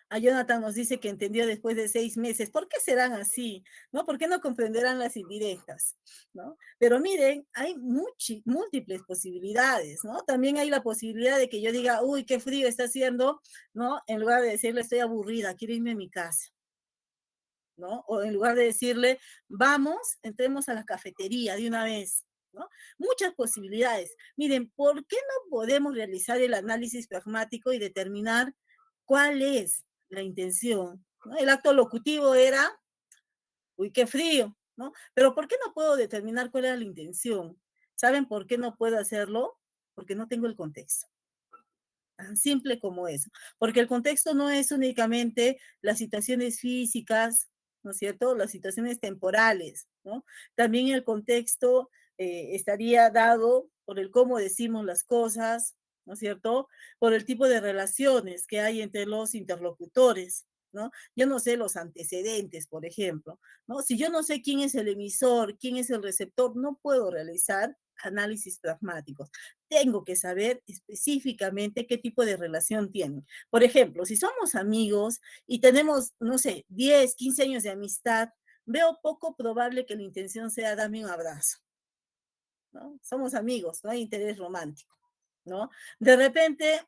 A Jonathan nos dice que entendió después de 6 meses. ¿Por qué serán así? ¿No? ¿Por qué no comprenderán las indirectas? ¿No? Pero miren, hay múltiples posibilidades, ¿no? También hay la posibilidad de que yo diga, uy, qué frío está haciendo, ¿no? En lugar de decirle, estoy aburrida, quiero irme a mi casa, ¿no? O en lugar de decirle, vamos, entremos a la cafetería de una vez, ¿no? Muchas posibilidades. Miren, ¿por qué no podemos realizar el análisis pragmático y determinar cuál es la intención? ¿No? El acto locutivo era, uy, qué frío, ¿no? Pero ¿por qué no puedo determinar cuál era la intención? ¿Saben por qué no puedo hacerlo? Porque no tengo el contexto. Tan simple como eso, porque el contexto no es únicamente las situaciones físicas, ¿no es cierto? Las situaciones temporales, ¿no? También el contexto estaría dado por el cómo decimos las cosas, ¿no es cierto? Por el tipo de relaciones que hay entre los interlocutores, ¿no? Yo no sé los antecedentes, por ejemplo, ¿no? Si yo no sé quién es el emisor, quién es el receptor, no puedo realizar análisis pragmáticos. Tengo que saber específicamente qué tipo de relación tienen. Por ejemplo, si somos amigos y tenemos, no sé, 10, 15 años de amistad, veo poco probable que la intención sea darme un abrazo, ¿no? Somos amigos, no hay interés romántico, ¿no? De repente,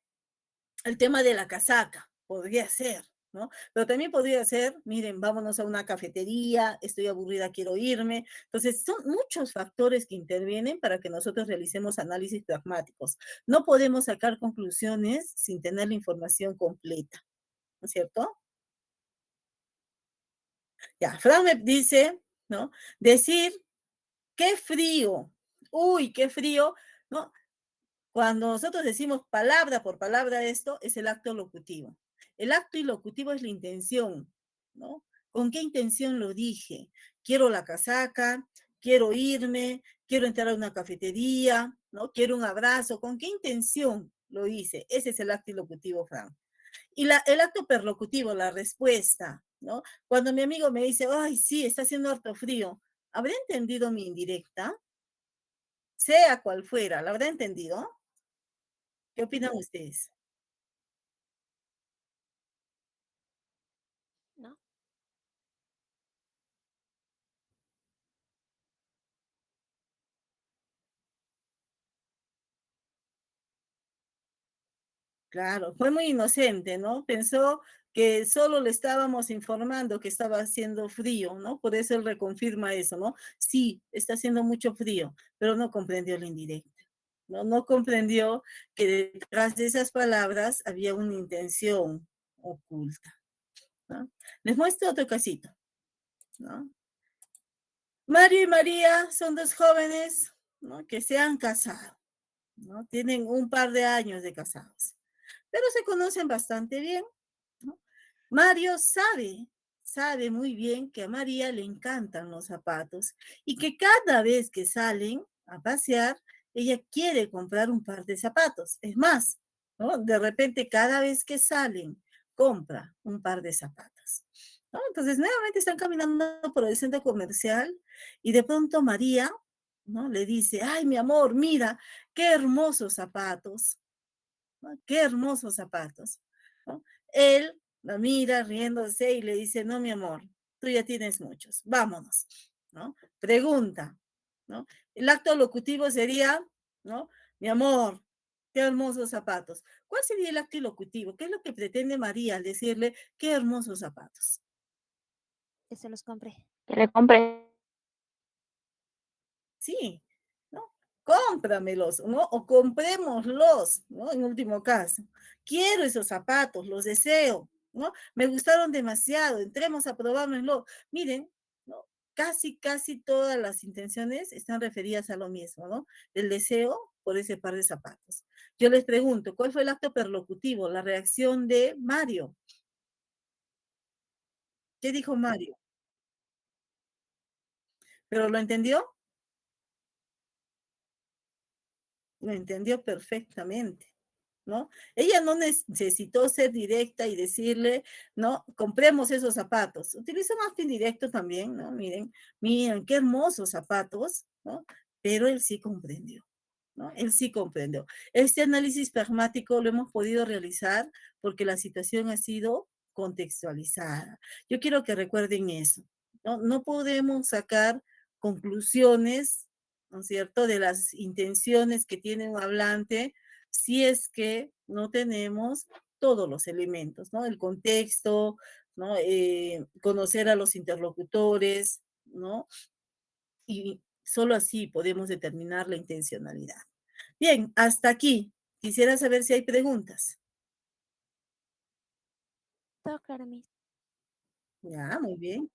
el tema de la casaca, podría ser, ¿no? Pero también podría ser, miren, vámonos a una cafetería, estoy aburrida, quiero irme. Entonces, son muchos factores que intervienen para que nosotros realicemos análisis pragmáticos. No podemos sacar conclusiones sin tener la información completa, ¿no es cierto? Ya, Fran me dice, ¿no? Decir, qué frío, uy, qué frío, ¿no? Cuando nosotros decimos palabra por palabra esto, es el acto locutivo. El acto ilocutivo es la intención, ¿no? ¿Con qué intención lo dije? Quiero la casaca, quiero irme, quiero entrar a una cafetería, ¿no? Quiero un abrazo. ¿Con qué intención lo hice? Ese es el acto ilocutivo, Fran. Y el acto perlocutivo, la respuesta, ¿no? Cuando mi amigo me dice, ay, sí, está haciendo harto frío, ¿habré entendido mi indirecta? Sea cual fuera, ¿la habrá entendido? ¿Qué opinan ustedes? ¿no? Claro, fue muy inocente, ¿no? Pensó que solo le estábamos informando que estaba haciendo frío, ¿no? Por eso él reconfirma eso, ¿no? Sí, está haciendo mucho frío, pero no comprendió la indirecta, ¿no? No comprendió que detrás de esas palabras había una intención oculta, ¿no? Les muestro otro casito, ¿no? Mario y María son dos jóvenes, ¿no? Que se han casado, ¿no? Tienen un par de años de casados, pero se conocen bastante bien, ¿no? Mario sabe muy bien que a María le encantan los zapatos y que cada vez que salen a pasear, ella quiere comprar un par de zapatos. Es más, ¿no? De repente cada vez que salen, compra un par de zapatos, ¿no? Entonces nuevamente están caminando por el centro comercial y de pronto María, ¿no? Le dice, ay, mi amor, mira, qué hermosos zapatos, ¿no? Qué hermosos zapatos, ¿no? Él la mira riéndose y le dice, no, mi amor, tú ya tienes muchos, vámonos, ¿no? Pregunta, ¿no? El acto locutivo sería, ¿no? Mi amor, qué hermosos zapatos. ¿Cuál sería el acto locutivo? ¿Qué es lo que pretende María al decirle qué hermosos zapatos? Que se los compre. Que le compre. Sí, ¿no? Cómpramelos, ¿no? O comprémoslos, ¿no? En último caso. Quiero esos zapatos, los deseo, ¿no? Me gustaron demasiado, entremos a probármelo. Miren, ¿no? Casi todas las intenciones están referidas a lo mismo, ¿no? El deseo por ese par de zapatos. Yo les pregunto, ¿cuál fue el acto perlocutivo, la reacción de Mario? ¿Qué dijo Mario? ¿Pero lo entendió? Lo entendió perfectamente, ¿no? Ella no necesitó ser directa y decirle, no, compremos esos zapatos. Utilizó más que indirecto también, ¿no? Miren, qué hermosos zapatos, ¿no? Pero él sí comprendió, ¿no? Él sí comprendió. Este análisis pragmático lo hemos podido realizar porque la situación ha sido contextualizada. Yo quiero que recuerden eso, ¿no? No podemos sacar conclusiones, ¿no es cierto?, de las intenciones que tiene un hablante si es que no tenemos todos los elementos, ¿no? El contexto, ¿no? Conocer a los interlocutores, ¿no? Y solo así podemos determinar la intencionalidad. Bien, hasta aquí. Quisiera saber si hay preguntas. Todo claro, Miss. Ya, muy bien.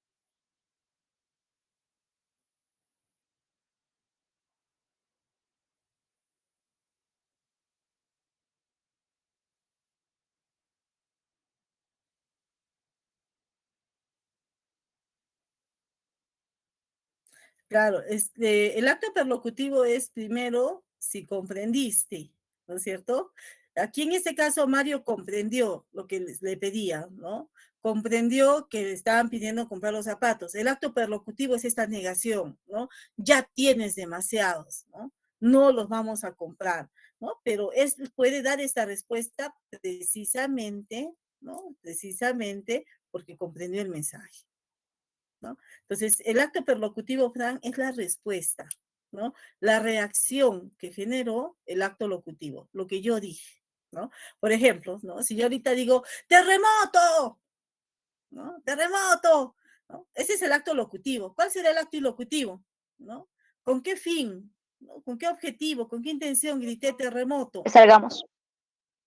Claro, el acto perlocutivo es primero si comprendiste, ¿no es cierto? Aquí en este caso Mario comprendió lo que le pedía, ¿no? Comprendió que le estaban pidiendo comprar los zapatos. El acto perlocutivo es esta negación, ¿no? Ya tienes demasiados, ¿no? No los vamos a comprar, ¿no? Pero puede dar esta respuesta precisamente, ¿no? Precisamente porque comprendió el mensaje, ¿no? Entonces, el acto perlocutivo, Fran, es la respuesta, ¿no? La reacción que generó el acto locutivo, lo que yo dije, ¿no? Por ejemplo, ¿no? Si yo ahorita digo, ¡terremoto! ¿No? ¡Terremoto! ¿No? Ese es el acto locutivo. ¿Cuál será el acto ilocutivo? ¿No? ¿Con qué fin? ¿No? ¿Con qué objetivo? ¿Con qué intención grité Que terremoto? salgamos.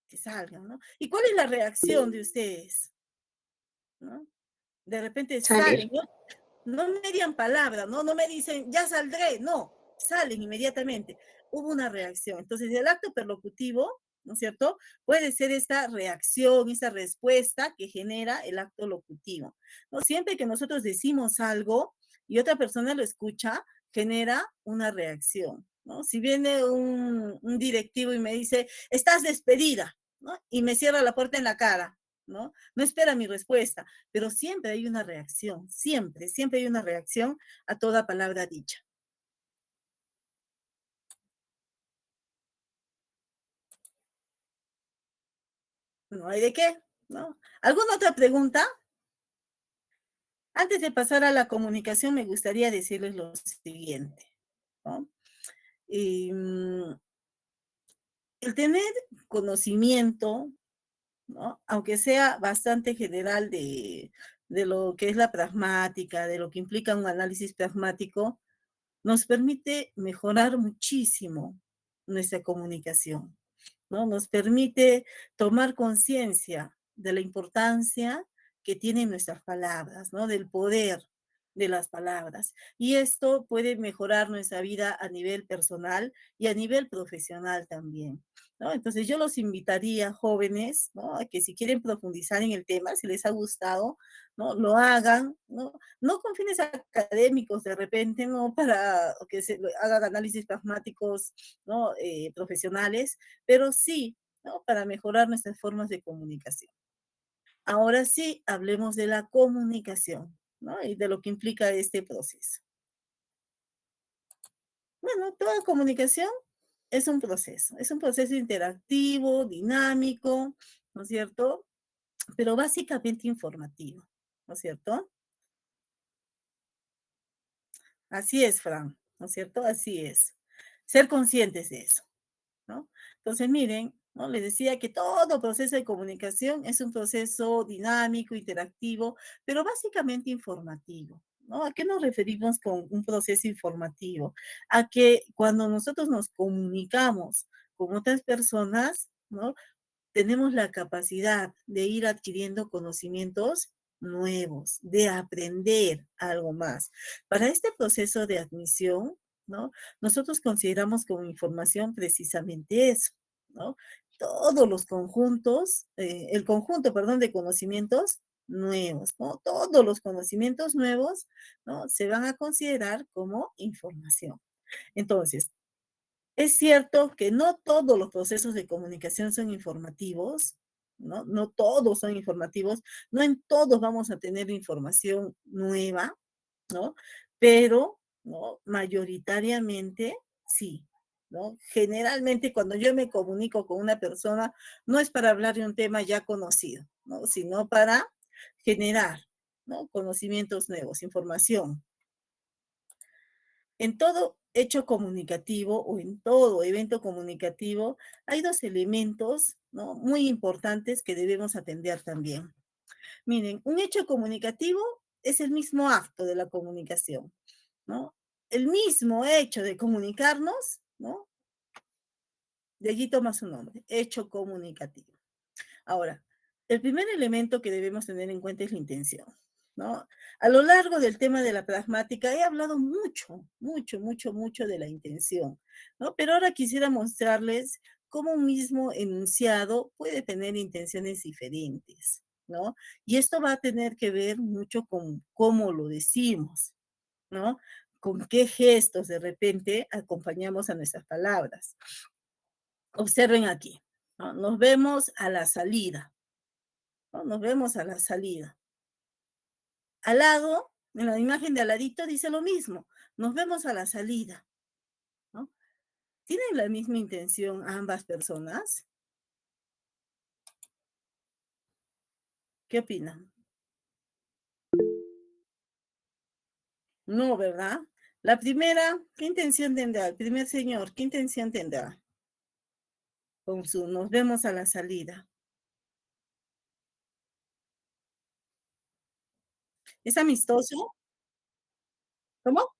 Que salgan, ¿no? ¿Y cuál es la reacción de ustedes? ¿No? De repente Salir. salen, ¿no? No median palabra, ¿no? No me dicen, ya saldré, no, salen inmediatamente. Hubo una reacción. Entonces, el acto perlocutivo, ¿no es cierto? Puede ser esta reacción, esta respuesta que genera el acto locutivo, ¿no? Siempre que nosotros decimos algo y otra persona lo escucha, genera una reacción, ¿no? Si viene un directivo y me dice, estás despedida, ¿no? Y me cierra la puerta en la cara, ¿no? No espera mi respuesta, pero siempre hay una reacción, siempre hay una reacción a toda palabra dicha. No hay de qué, ¿no? ¿Alguna otra pregunta? Antes de pasar a la comunicación, me gustaría decirles lo siguiente, ¿no? Y, el tener conocimiento, ¿no? Aunque sea bastante general de lo que es la pragmática, de lo que implica un análisis pragmático, nos permite mejorar muchísimo nuestra comunicación, ¿no? Nos permite tomar conciencia de la importancia que tienen nuestras palabras, ¿no? Del poder de las palabras. Y esto puede mejorar nuestra vida a nivel personal y a nivel profesional también, ¿no? Entonces yo los invitaría, jóvenes, ¿no? A que si quieren profundizar en el tema, si les ha gustado, ¿no? Lo hagan, ¿no? No con fines académicos de repente, no para que se hagan análisis pragmáticos, ¿no? Profesionales, pero sí, ¿no? Para mejorar nuestras formas de comunicación. Ahora sí, hablemos de la comunicación, ¿no? Y de lo que implica este proceso. Bueno, toda comunicación es un proceso interactivo, dinámico, ¿no es cierto? Pero básicamente informativo, ¿no es cierto? Así es, Fran, ¿no es cierto? Así es. Ser conscientes de eso, ¿no? Entonces, miren, ¿no? Les decía que todo proceso de comunicación es un proceso dinámico, interactivo, pero básicamente informativo, ¿no? ¿A qué nos referimos con un proceso informativo? A que cuando nosotros nos comunicamos con otras personas, ¿no? Tenemos la capacidad de ir adquiriendo conocimientos nuevos, de aprender algo más. Para este proceso de admisión, ¿no? Nosotros consideramos como información precisamente eso, ¿no? Todos los conjuntos, el conjunto, perdón, de conocimientos nuevos, ¿no? Todos los conocimientos nuevos, ¿no? Se van a considerar como información. Entonces, es cierto que no todos los procesos de comunicación son informativos, ¿no? No todos son informativos, no en todos vamos a tener información nueva, ¿no? Pero, ¿no? Mayoritariamente sí, ¿no? Generalmente cuando yo me comunico con una persona, no es para hablar de un tema ya conocido, ¿no? Sino para generar, ¿no? Conocimientos nuevos, información. En todo hecho comunicativo o en todo evento comunicativo hay dos elementos, ¿no? Muy importantes que debemos atender también. Miren, un hecho comunicativo es el mismo acto de la comunicación, ¿no? El mismo hecho de comunicarnos, ¿no? De allí toma su nombre, hecho comunicativo. Ahora, el primer elemento que debemos tener en cuenta es la intención, ¿no? A lo largo del tema de la pragmática he hablado mucho de la intención, ¿no? Pero ahora quisiera mostrarles cómo un mismo enunciado puede tener intenciones diferentes, ¿no? Y esto va a tener que ver mucho con cómo lo decimos, ¿no? Con qué gestos de repente acompañamos a nuestras palabras. Observen aquí, ¿no? Nos vemos a la salida, ¿no? Nos vemos a la salida. Al lado, en la imagen de al ladito dice lo mismo, nos vemos a la salida, ¿no? ¿Tienen la misma intención ambas personas? ¿Qué opinan? No, ¿verdad? La primera, ¿qué intención tendrá? El primer señor, ¿qué intención tendrá? Con su nos vemos a la salida. ¿Es amistoso? ¿Cómo?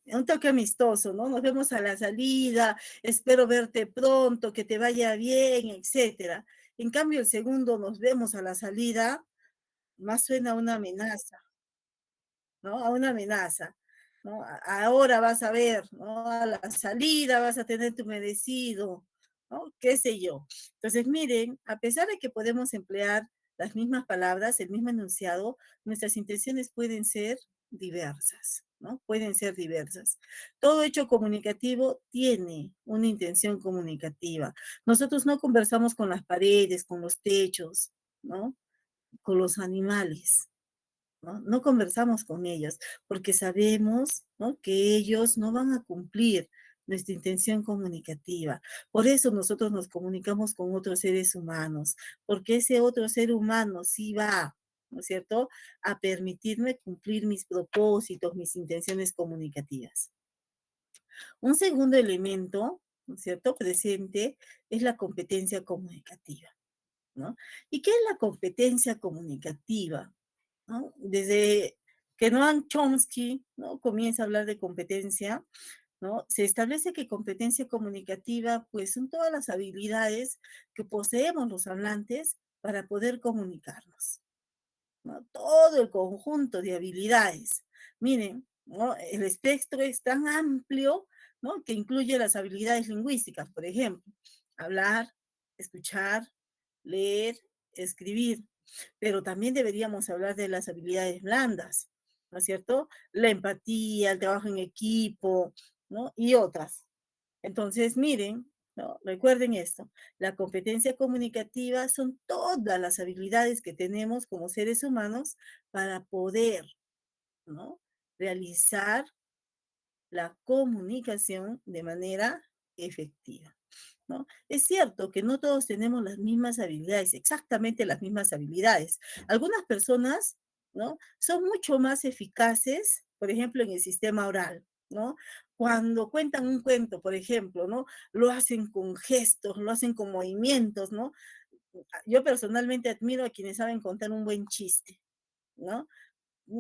Un toque amistoso, ¿no? Nos vemos a la salida, espero verte pronto, que te vaya bien, etcétera. En cambio, el segundo, nos vemos a la salida, más suena a una amenaza, ¿no? A una amenaza, ¿no? Ahora vas a ver, ¿no? A la salida vas a tener tu merecido, ¿no? Qué sé yo. Entonces, miren, a pesar de que podemos emplear las mismas palabras, el mismo enunciado, nuestras intenciones pueden ser diversas, ¿no? Pueden ser diversas. Todo hecho comunicativo tiene una intención comunicativa. Nosotros no conversamos con las paredes, con los techos, ¿no? Con los animales. ¿No? No conversamos con ellos porque sabemos, ¿no? Que ellos no van a cumplir nuestra intención comunicativa. Por eso nosotros nos comunicamos con otros seres humanos, porque ese otro ser humano sí va, ¿no es cierto?, a permitirme cumplir mis propósitos, mis intenciones comunicativas. Un segundo elemento, ¿no es cierto?, presente es la competencia comunicativa, ¿no? ¿Y qué es la competencia comunicativa? ¿No? Desde que Noam Chomsky, ¿no?, comienza a hablar de competencia, ¿no?, se establece que competencia comunicativa, pues, son todas las habilidades que poseemos los hablantes para poder comunicarnos, ¿no? Todo el conjunto de habilidades. Miren, ¿no?, el espectro es tan amplio, ¿no?, que incluye las habilidades lingüísticas, por ejemplo, hablar, escuchar, leer, escribir. Pero también deberíamos hablar de las habilidades blandas, ¿no es cierto? La empatía, el trabajo en equipo, ¿no? Y otras. Entonces, miren, ¿no?, recuerden esto, la competencia comunicativa son todas las habilidades que tenemos como seres humanos para poder, ¿no?, realizar la comunicación de manera efectiva, ¿no? Es cierto que no todos tenemos las mismas habilidades, exactamente las mismas habilidades. Algunas personas, ¿no?, son mucho más eficaces, por ejemplo, en el sistema oral, ¿no? Cuando cuentan un cuento, por ejemplo, ¿no?, lo hacen con gestos, lo hacen con movimientos, ¿no? Yo personalmente admiro a quienes saben contar un buen chiste, ¿no?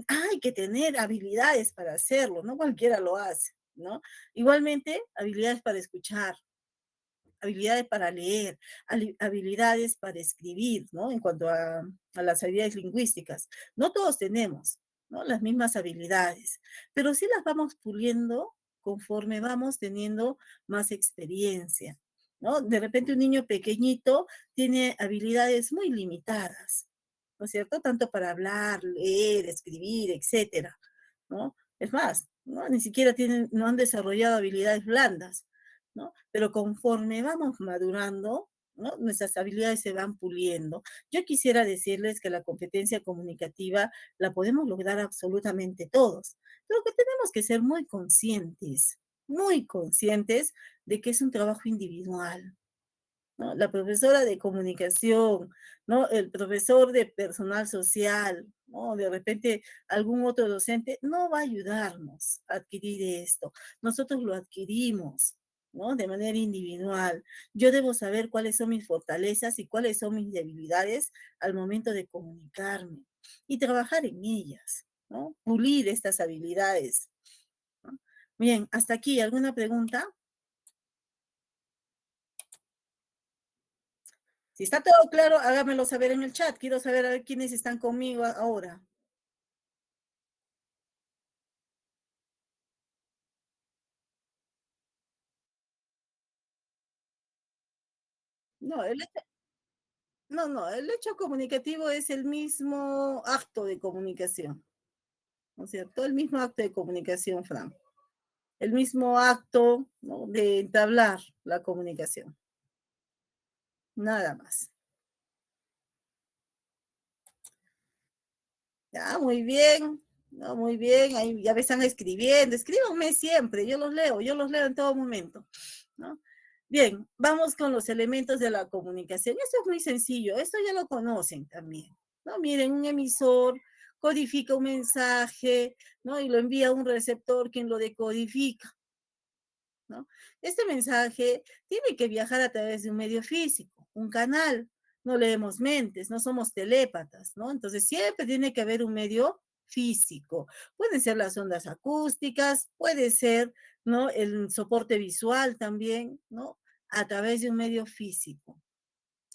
Hay que tener habilidades para hacerlo, no cualquiera lo hace, ¿no? Igualmente, habilidades para escuchar, habilidades para leer, habilidades para escribir, ¿no? En cuanto a las habilidades lingüísticas. No todos tenemos, ¿no?, las mismas habilidades, pero sí las vamos puliendo conforme vamos teniendo más experiencia, ¿no? De repente un niño pequeñito tiene habilidades muy limitadas, ¿no es cierto? Tanto para hablar, leer, escribir, etcétera, ¿no? Es más, ¿no?, ni siquiera tienen, no han desarrollado habilidades blandas, ¿no? Pero conforme vamos madurando, ¿no?, nuestras habilidades se van puliendo. Yo quisiera decirles que la competencia comunicativa la podemos lograr absolutamente todos, pero que tenemos que ser muy conscientes de que es un trabajo individual, ¿no? La profesora de comunicación, ¿no?, el profesor de personal social, ¿no?, de repente algún otro docente, no va a ayudarnos a adquirir esto. Nosotros lo adquirimos, ¿no?, de manera individual. Yo debo saber cuáles son mis fortalezas y cuáles son mis debilidades al momento de comunicarme y trabajar en ellas, ¿no? Pulir estas habilidades, ¿no? Bien, hasta aquí, ¿alguna pregunta? Si está todo claro, hágamelo saber en el chat. Quiero saber a ver quiénes están conmigo ahora. No, el hecho comunicativo es el mismo acto de comunicación, ¿no es cierto? El mismo acto de comunicación, Fran. El mismo acto, ¿no?, de entablar la comunicación. Nada más. Ya, muy bien. No, muy bien. Ahí ya me están escribiendo. Escríbanme siempre. Yo los leo en todo momento, ¿no? Bien, vamos con los elementos de la comunicación. Esto es muy sencillo. Esto ya lo conocen también, ¿no? Miren, un emisor codifica un mensaje, ¿no?, y lo envía a un receptor quien lo decodifica, ¿no? Este mensaje tiene que viajar a través de un medio físico, un canal. No leemos mentes, no somos telépatas, ¿no? Entonces siempre tiene que haber un medio físico. Pueden ser las ondas acústicas, puede ser, ¿no?, el soporte visual también, ¿no?, a través de un medio físico.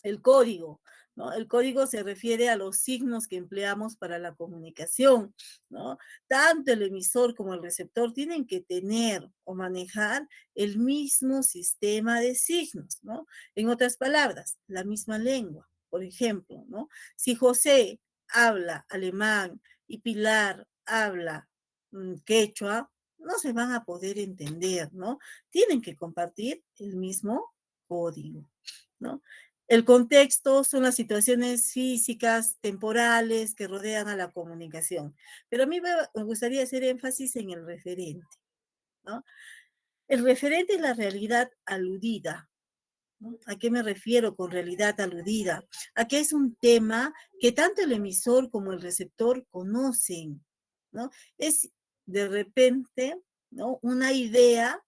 El código, ¿no? El código se refiere a los signos que empleamos para la comunicación, ¿no? Tanto el emisor como el receptor tienen que tener o manejar el mismo sistema de signos, ¿no? En otras palabras, la misma lengua. Por ejemplo, ¿no?, si José habla alemán y Pilar habla quechua, no se van a poder entender, ¿no? Tienen que compartir el mismo código, ¿no? El contexto son las situaciones físicas, temporales que rodean a la comunicación. Pero a mí me gustaría hacer énfasis en el referente, ¿no? El referente es la realidad aludida, ¿no? ¿A qué me refiero con realidad aludida? A que es un tema que tanto el emisor como el receptor conocen, ¿no? Es de repente, ¿no?, una idea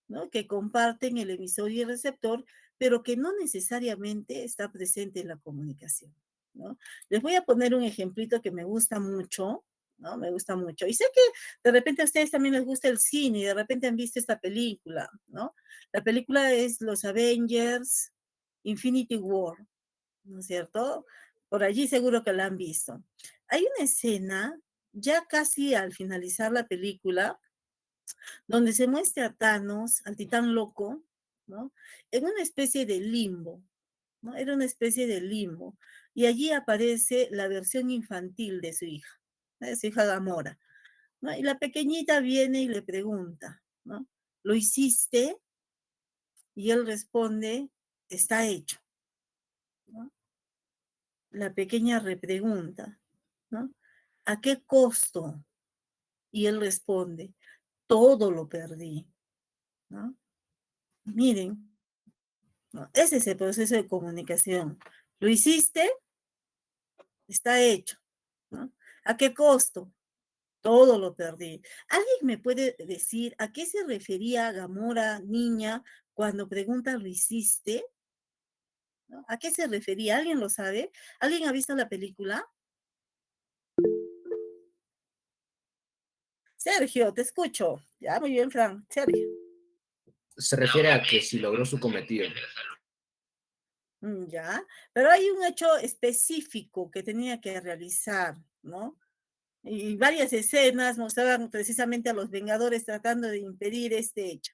¿no? Que comparten el emisor y el receptor, pero que no necesariamente está presente en la comunicación, ¿no? Les voy a poner un ejemplito que me gusta mucho, ¿no? Me gusta mucho. Y sé que de repente a ustedes también les gusta el cine y de repente han visto esta película, ¿no? La película es Los Avengers, Infinity War, ¿no es cierto? Por allí seguro que la han visto. Hay una escena, ya casi al finalizar la película, donde se muestra a Thanos, al titán loco, ¿no? En una especie de limbo, ¿no? Era una especie de limbo. Y allí aparece la versión infantil de su hija, ¿no? De su hija Gamora, ¿no? Y la pequeñita viene y le pregunta, ¿no? ¿Lo hiciste? Y él responde, está hecho, ¿no? La pequeña repregunta, ¿no? ¿A qué costo? Y él responde, todo lo perdí, ¿no? Miren, ¿no? Ese es el proceso de comunicación. ¿Lo hiciste? Está hecho, ¿no? ¿A qué costo? Todo lo perdí. ¿Alguien me puede decir a qué se refería Gamora, niña, cuando pregunta ¿lo hiciste? ¿No? ¿A qué se refería? ¿Alguien lo sabe? ¿Alguien ha visto la película? Sergio, te escucho. Ya, muy bien, Fran. Sergio. Se refiere a que si logró su cometido. Ya, pero hay un hecho específico que tenía que realizar, ¿no? Y varias escenas mostraban precisamente a los Vengadores tratando de impedir este hecho.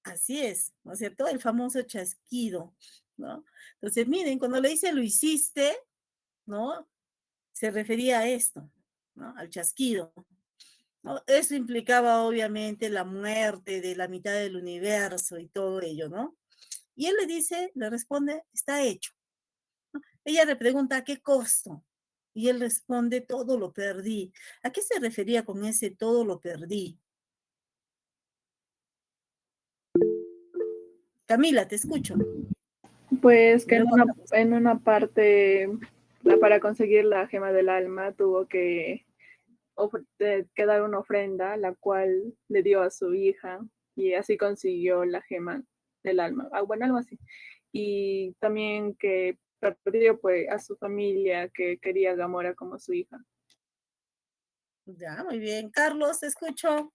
Así es, ¿no es cierto? El famoso chasquido, ¿no? Entonces, miren, cuando le dice lo hiciste, ¿no? Se refería a esto, ¿no? Al chasquido, ¿no? Eso implicaba obviamente la muerte de la mitad del universo y todo ello, ¿no? Y él le dice, le responde, está hecho. Ella le pregunta, ¿a qué costo? Y él responde, todo lo perdí. ¿A qué se refería con ese todo lo perdí? Camila, te escucho. Pues que Luego, en una parte, para conseguir la gema del alma, tuvo que dar una ofrenda, la cual le dio a su hija, y así consiguió la gema del alma. Ah, bueno, algo así. Y también que perdió pues a su familia que quería a Gamora como su hija. ya, muy bien. Carlos, te escucho.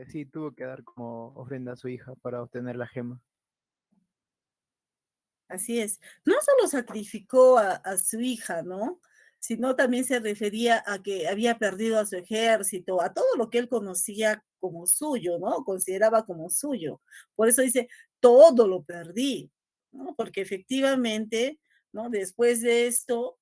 Sí, tuvo que dar como ofrenda a su hija para obtener la gema. Así es. No solo sacrificó a su hija, ¿no? Sino también se refería a que había perdido a su ejército, a todo lo que él conocía como suyo, ¿no? Consideraba como suyo. Por eso dice, todo lo perdí, ¿no? Porque efectivamente, ¿no? Después de esto,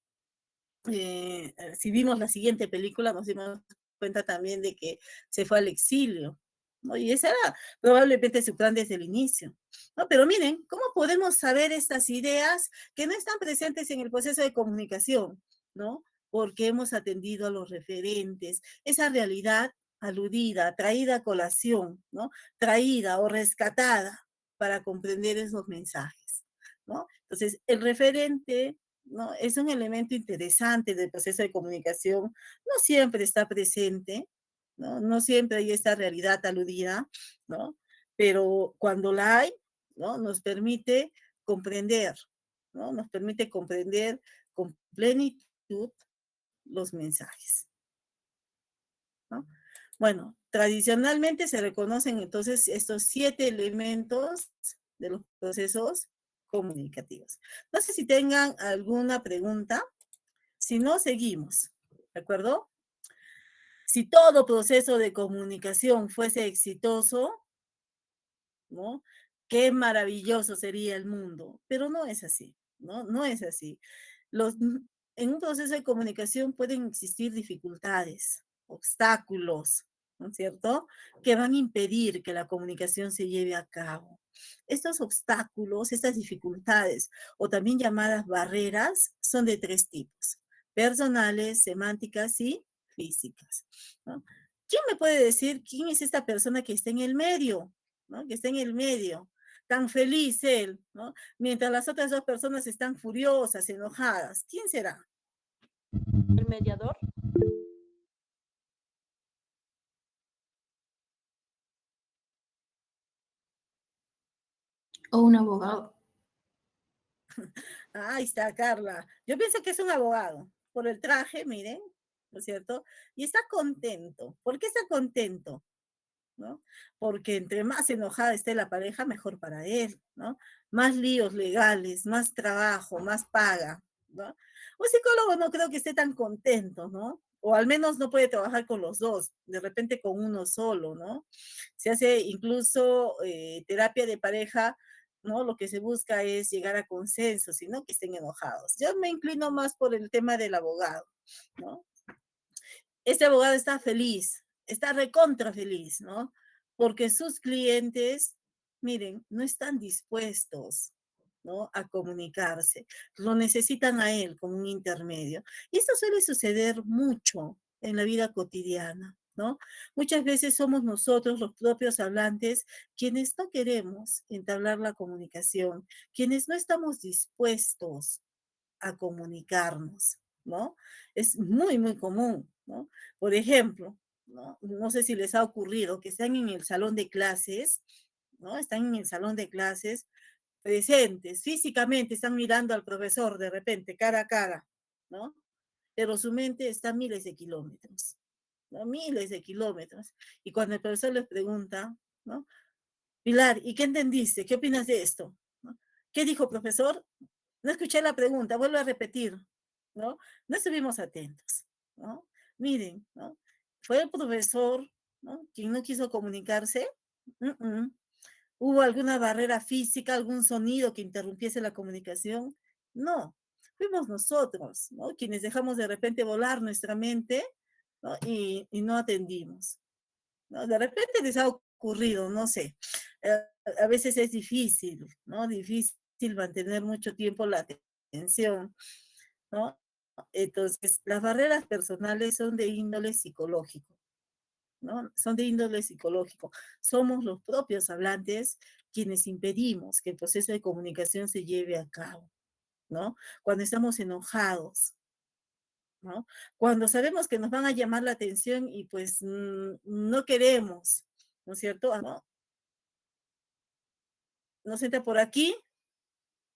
si vimos la siguiente película, nos dimos cuenta también de que se fue al exilio, ¿no? Y ese era probablemente su plan desde el inicio, ¿no? Pero miren, ¿cómo podemos saber estas ideas que no están presentes en el proceso de comunicación, ¿no? Porque hemos atendido a los referentes, esa realidad aludida, traída a colación, ¿no? Traída o rescatada para comprender esos mensajes, ¿no? Entonces, el referente, ¿no? Es un elemento interesante del proceso de comunicación. No siempre está presente, ¿no? No siempre hay esta realidad aludida, ¿no? Pero cuando la hay, ¿no? Nos permite comprender, ¿no? Nos permite comprender con plenitud los mensajes, ¿no? Bueno, tradicionalmente se reconocen entonces estos 7 elementos de los procesos comunicativos. No sé si tengan alguna pregunta. Si no, seguimos. ¿De acuerdo? Si todo proceso de comunicación fuese exitoso, ¿no? Qué maravilloso sería el mundo. Pero no es así, ¿no? No es así. En un proceso de comunicación pueden existir dificultades, obstáculos, ¿no es cierto? Que van a impedir que la comunicación se lleve a cabo. Estos obstáculos, estas dificultades, o también llamadas barreras, son de 3 tipos: personales, semánticas y físicas, ¿no? ¿Quién me puede decir quién es esta persona que está en el medio, ¿no? Que está en el medio, tan feliz él, ¿no? Mientras las otras 2 personas están furiosas, enojadas. ¿Quién será? El mediador. O un abogado. Ahí está, Carla. Yo pienso que es un abogado, por el traje, miren, ¿no es cierto? Y está contento. ¿Por qué está contento? ¿No? Porque entre más enojada esté la pareja, mejor para él, ¿no? Más líos legales, más trabajo, más paga, ¿no? Un psicólogo no creo que esté tan contento, ¿no? O al menos no puede trabajar con los dos, de repente con uno solo, ¿no? Se hace incluso terapia de pareja, ¿no? Lo que se busca es llegar a consensos y no que estén enojados. Yo me inclino más por el tema del abogado, ¿no? Este abogado está feliz, está recontra feliz, ¿no? Porque sus clientes, miren, no están dispuestos, ¿no? A comunicarse. Lo necesitan a él como un intermedio. Y esto suele suceder mucho en la vida cotidiana, ¿no? Muchas veces somos nosotros, los propios hablantes, quienes no queremos entablar la comunicación, quienes no estamos dispuestos a comunicarnos, ¿no? Es muy, muy común, ¿no? Por ejemplo, ¿no? No sé si les ha ocurrido que están en el salón de clases, ¿no? Están en el salón de clases presentes, físicamente están mirando al profesor de repente, cara a cara, ¿no? Pero su mente está a miles de kilómetros, ¿no? Miles de kilómetros. Y cuando el profesor les pregunta, ¿no? Pilar, ¿y qué entendiste? ¿Qué opinas de esto? ¿No? ¿Qué dijo profesor? No escuché la pregunta, vuelvo a repetir, ¿no? No estuvimos atentos, ¿no? Miren, ¿no? Fue el profesor, ¿no? Quien no quiso comunicarse. ¿Hubo alguna barrera física, algún sonido que interrumpiese la comunicación? No, fuimos nosotros, ¿no? Quienes dejamos de repente volar nuestra mente, ¿no? Y no atendimos, ¿no? De repente les ha ocurrido, no sé. Eh, a veces es difícil, ¿no? Difícil mantener mucho tiempo la atención, ¿no? Entonces, las barreras personales son de índole psicológico, ¿no? Son de índole psicológico. Somos los propios hablantes quienes impedimos que el proceso de comunicación se lleve a cabo, ¿no? Cuando estamos enojados, ¿no? Cuando sabemos que nos van a llamar la atención y pues no queremos, ¿no es cierto? ¿No? Nos entra por aquí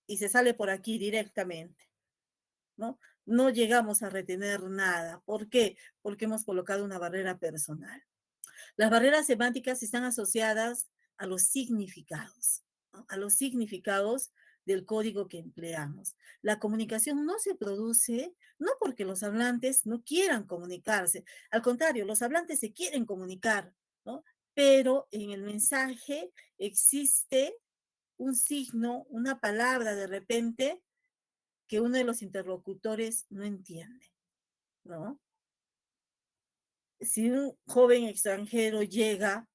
y se sale por aquí directamente, ¿no? No llegamos a retener nada. ¿Por qué? Porque hemos colocado una barrera personal. Las barreras semánticas están asociadas a los significados, ¿no? A los significados del código que empleamos. La comunicación no se produce no porque los hablantes no quieran comunicarse, al contrario, los hablantes se quieren comunicar, ¿no? Pero en el mensaje existe un signo, una palabra de repente que uno de los interlocutores no entiende, ¿no? Si un joven extranjero llega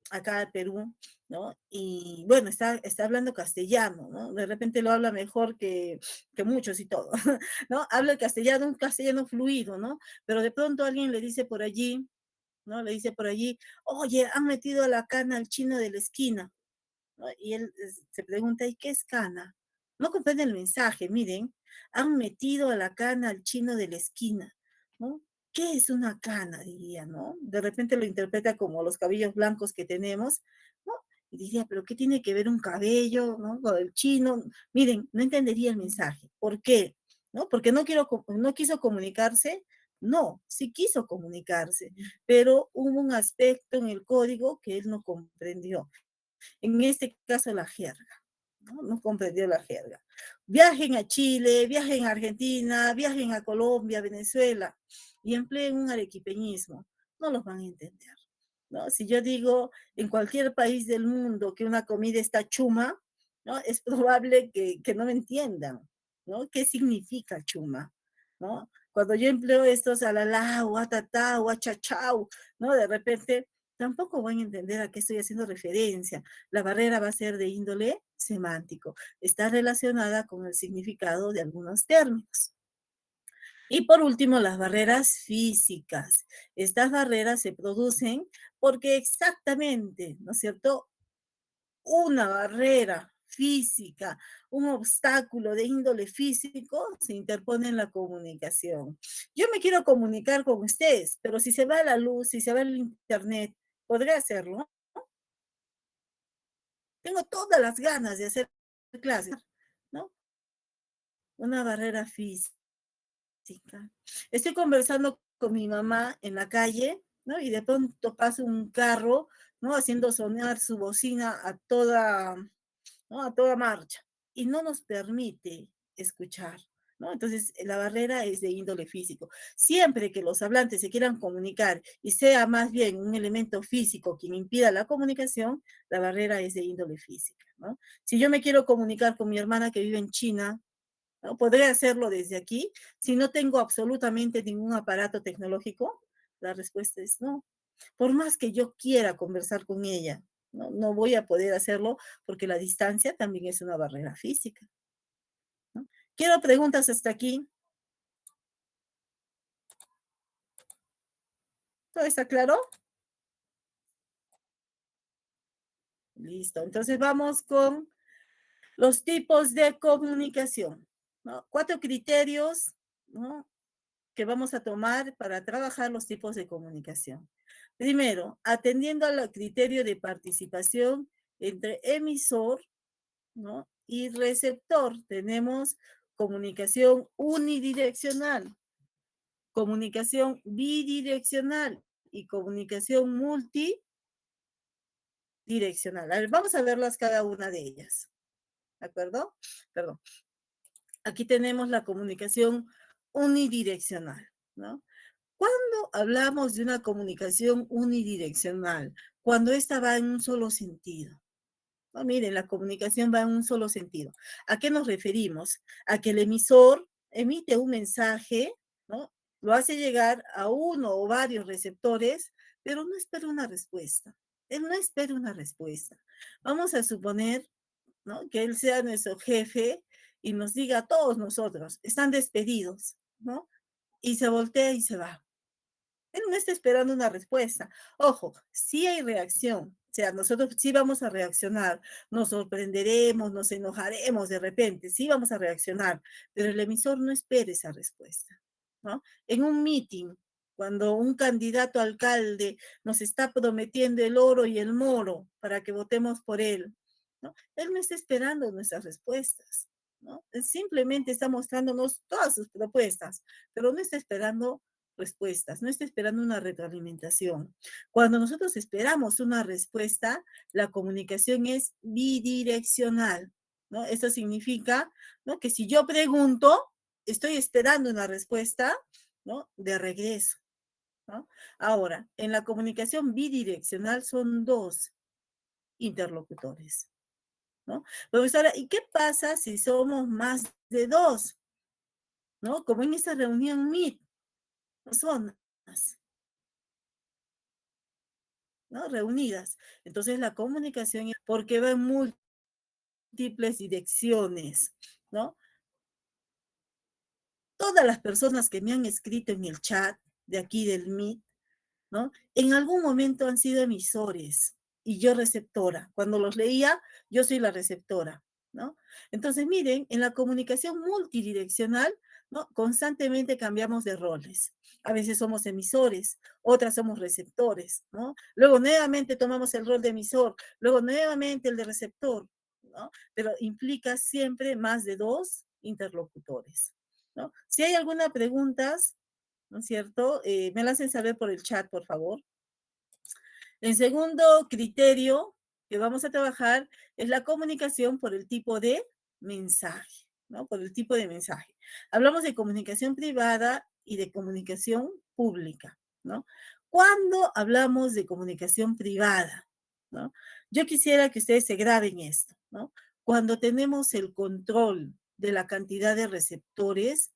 acá a Perú, ¿no? Y bueno, está hablando castellano, ¿no? De repente lo habla mejor que muchos y todo, ¿no? Habla el castellano, un castellano fluido, ¿no? Pero de pronto alguien le dice por allí, ¿no? Le dice por allí, oye, han metido a la cana al chino de la esquina, ¿no? Y él se pregunta, ¿y qué es cana? No comprende el mensaje, miren, han metido a la cana al chino de la esquina, ¿no? ¿Qué es una cana? Diría, ¿no? De repente lo interpreta como los cabellos blancos que tenemos, ¿no? Y diría, ¿pero qué tiene que ver un cabello, ¿no? Con el chino. Miren, no entendería el mensaje. ¿Por qué? ¿No? Porque no quiso comunicarse. No, sí quiso comunicarse, pero hubo un aspecto en el código que él no comprendió. En este caso la jerga, ¿no? No comprendió la jerga. Viajen a Chile, viajen a Argentina, viajen a Colombia, Venezuela y empleen un arequipeñismo, no los van a entender, ¿no? Si yo digo en cualquier país del mundo que una comida está chuma, ¿no? Es probable que no me entiendan, ¿no? ¿Qué significa chuma? ¿No? Cuando yo empleo estos alalá, guatatá, guachachau, ¿no? De repente tampoco van a entender a qué estoy haciendo referencia. La barrera va a ser de índole semántico. Está relacionada con el significado de algunos términos. Y por último, las barreras físicas. Estas barreras se producen porque exactamente, ¿no es cierto? Una barrera física, un obstáculo de índole físico se interpone en la comunicación. Yo me quiero comunicar con ustedes, pero si se va la luz, si se va el internet, ¿podré hacerlo? Tengo todas las ganas de hacer clases, ¿no? Una barrera física. Estoy conversando con mi mamá en la calle, ¿no? Y de pronto pasa un carro, ¿no? Haciendo sonar su bocina a toda, ¿no? A toda marcha. Y no nos permite escuchar, ¿no? Entonces, la barrera es de índole físico. Siempre que los hablantes se quieran comunicar y sea más bien un elemento físico quien impida la comunicación, la barrera es de índole física, ¿no? Si yo me quiero comunicar con mi hermana que vive en China, ¿no? ¿Podré hacerlo desde aquí si no tengo absolutamente ningún aparato tecnológico? La respuesta es no. Por más que yo quiera conversar con ella, no, no voy a poder hacerlo porque la distancia también es una barrera física, ¿no? Quiero preguntas hasta aquí. ¿Todo está claro? Listo. Entonces vamos con los tipos de comunicación, ¿no? 4 criterios, ¿no? Que vamos a tomar para trabajar los tipos de comunicación. Primero, atendiendo al criterio de participación entre emisor, ¿no? Y receptor, tenemos comunicación unidireccional, comunicación bidireccional y comunicación multidireccional. A ver, vamos a verlas cada una de ellas. ¿De acuerdo? Perdón. Aquí tenemos la comunicación unidireccional, ¿no? ¿Cuándo hablamos de una comunicación unidireccional? Cuando esta va en un solo sentido. No, miren, la comunicación va en un solo sentido. ¿A qué nos referimos? A que el emisor emite un mensaje, ¿no? Lo hace llegar a uno o varios receptores, pero no espera una respuesta. Él no espera una respuesta. Vamos a suponer, ¿no? Que él sea nuestro jefe y nos diga a todos nosotros, están despedidos, ¿no? Y se voltea y se va. Él no está esperando una respuesta. Ojo, sí hay reacción. O sea, nosotros sí vamos a reaccionar, nos sorprenderemos, nos enojaremos de repente, sí vamos a reaccionar, pero el emisor no espera esa respuesta, ¿no? En un meeting, cuando un candidato a alcalde nos está prometiendo el oro y el moro para que votemos por él, ¿no? Él no está esperando nuestras respuestas, ¿no? Él simplemente está mostrándonos todas sus propuestas, pero no está esperando respuestas, no está esperando una retroalimentación. Cuando nosotros esperamos una respuesta, la comunicación es bidireccional, ¿no? Eso significa, ¿no? Que si yo pregunto, estoy esperando una respuesta, ¿no? De regreso, ¿no? Ahora, en la comunicación bidireccional son 2 interlocutores, ¿no? Profesora, ¿y qué pasa si somos más de 2? ¿No? Como en esta reunión Meet, personas, ¿no? Reunidas. Entonces la comunicación, porque va en múltiples direcciones, ¿no? Todas las personas que me han escrito en el chat de aquí del Meet, ¿no? En algún momento han sido emisores y yo receptora. Cuando los leía, yo soy la receptora, ¿no? Entonces, miren, en la comunicación multidireccional, ¿no? Constantemente cambiamos de roles. A veces somos emisores, otras somos receptores, ¿no? Luego nuevamente tomamos el rol de emisor, luego nuevamente el de receptor, ¿no? Pero implica siempre más de 2 interlocutores, ¿no? Si hay alguna pregunta, ¿no es cierto? Me la hacen saber por el chat, por favor. El segundo criterio que vamos a trabajar es la comunicación por el tipo de mensaje, ¿no? Por el tipo de mensaje. Hablamos de comunicación privada y de comunicación pública, ¿no? ¿Cuándo hablamos de comunicación privada? ¿No? Yo quisiera que ustedes se graben esto, ¿no? Cuando tenemos el control de la cantidad de receptores,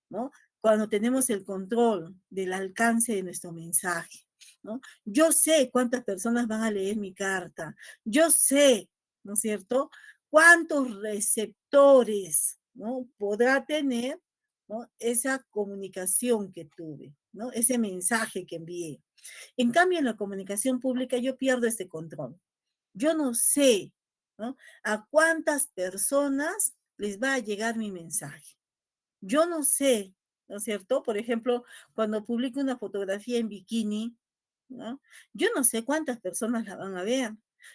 ¿no? Cuando tenemos el control del alcance de nuestro mensaje, ¿no? Yo sé cuántas personas van a leer mi carta, yo sé, ¿no es cierto?, cuántos receptores, ¿no?, podrá tener, ¿no?, esa comunicación que tuve, ¿no?, ese mensaje que envié. En cambio, en la comunicación pública yo pierdo este control. Yo no sé, ¿no?, a cuántas personas les va a llegar mi mensaje. Yo no sé, ¿no es cierto? Por ejemplo, cuando publico una fotografía en bikini, ¿no? Yo no sé cuántas personas la van a ver.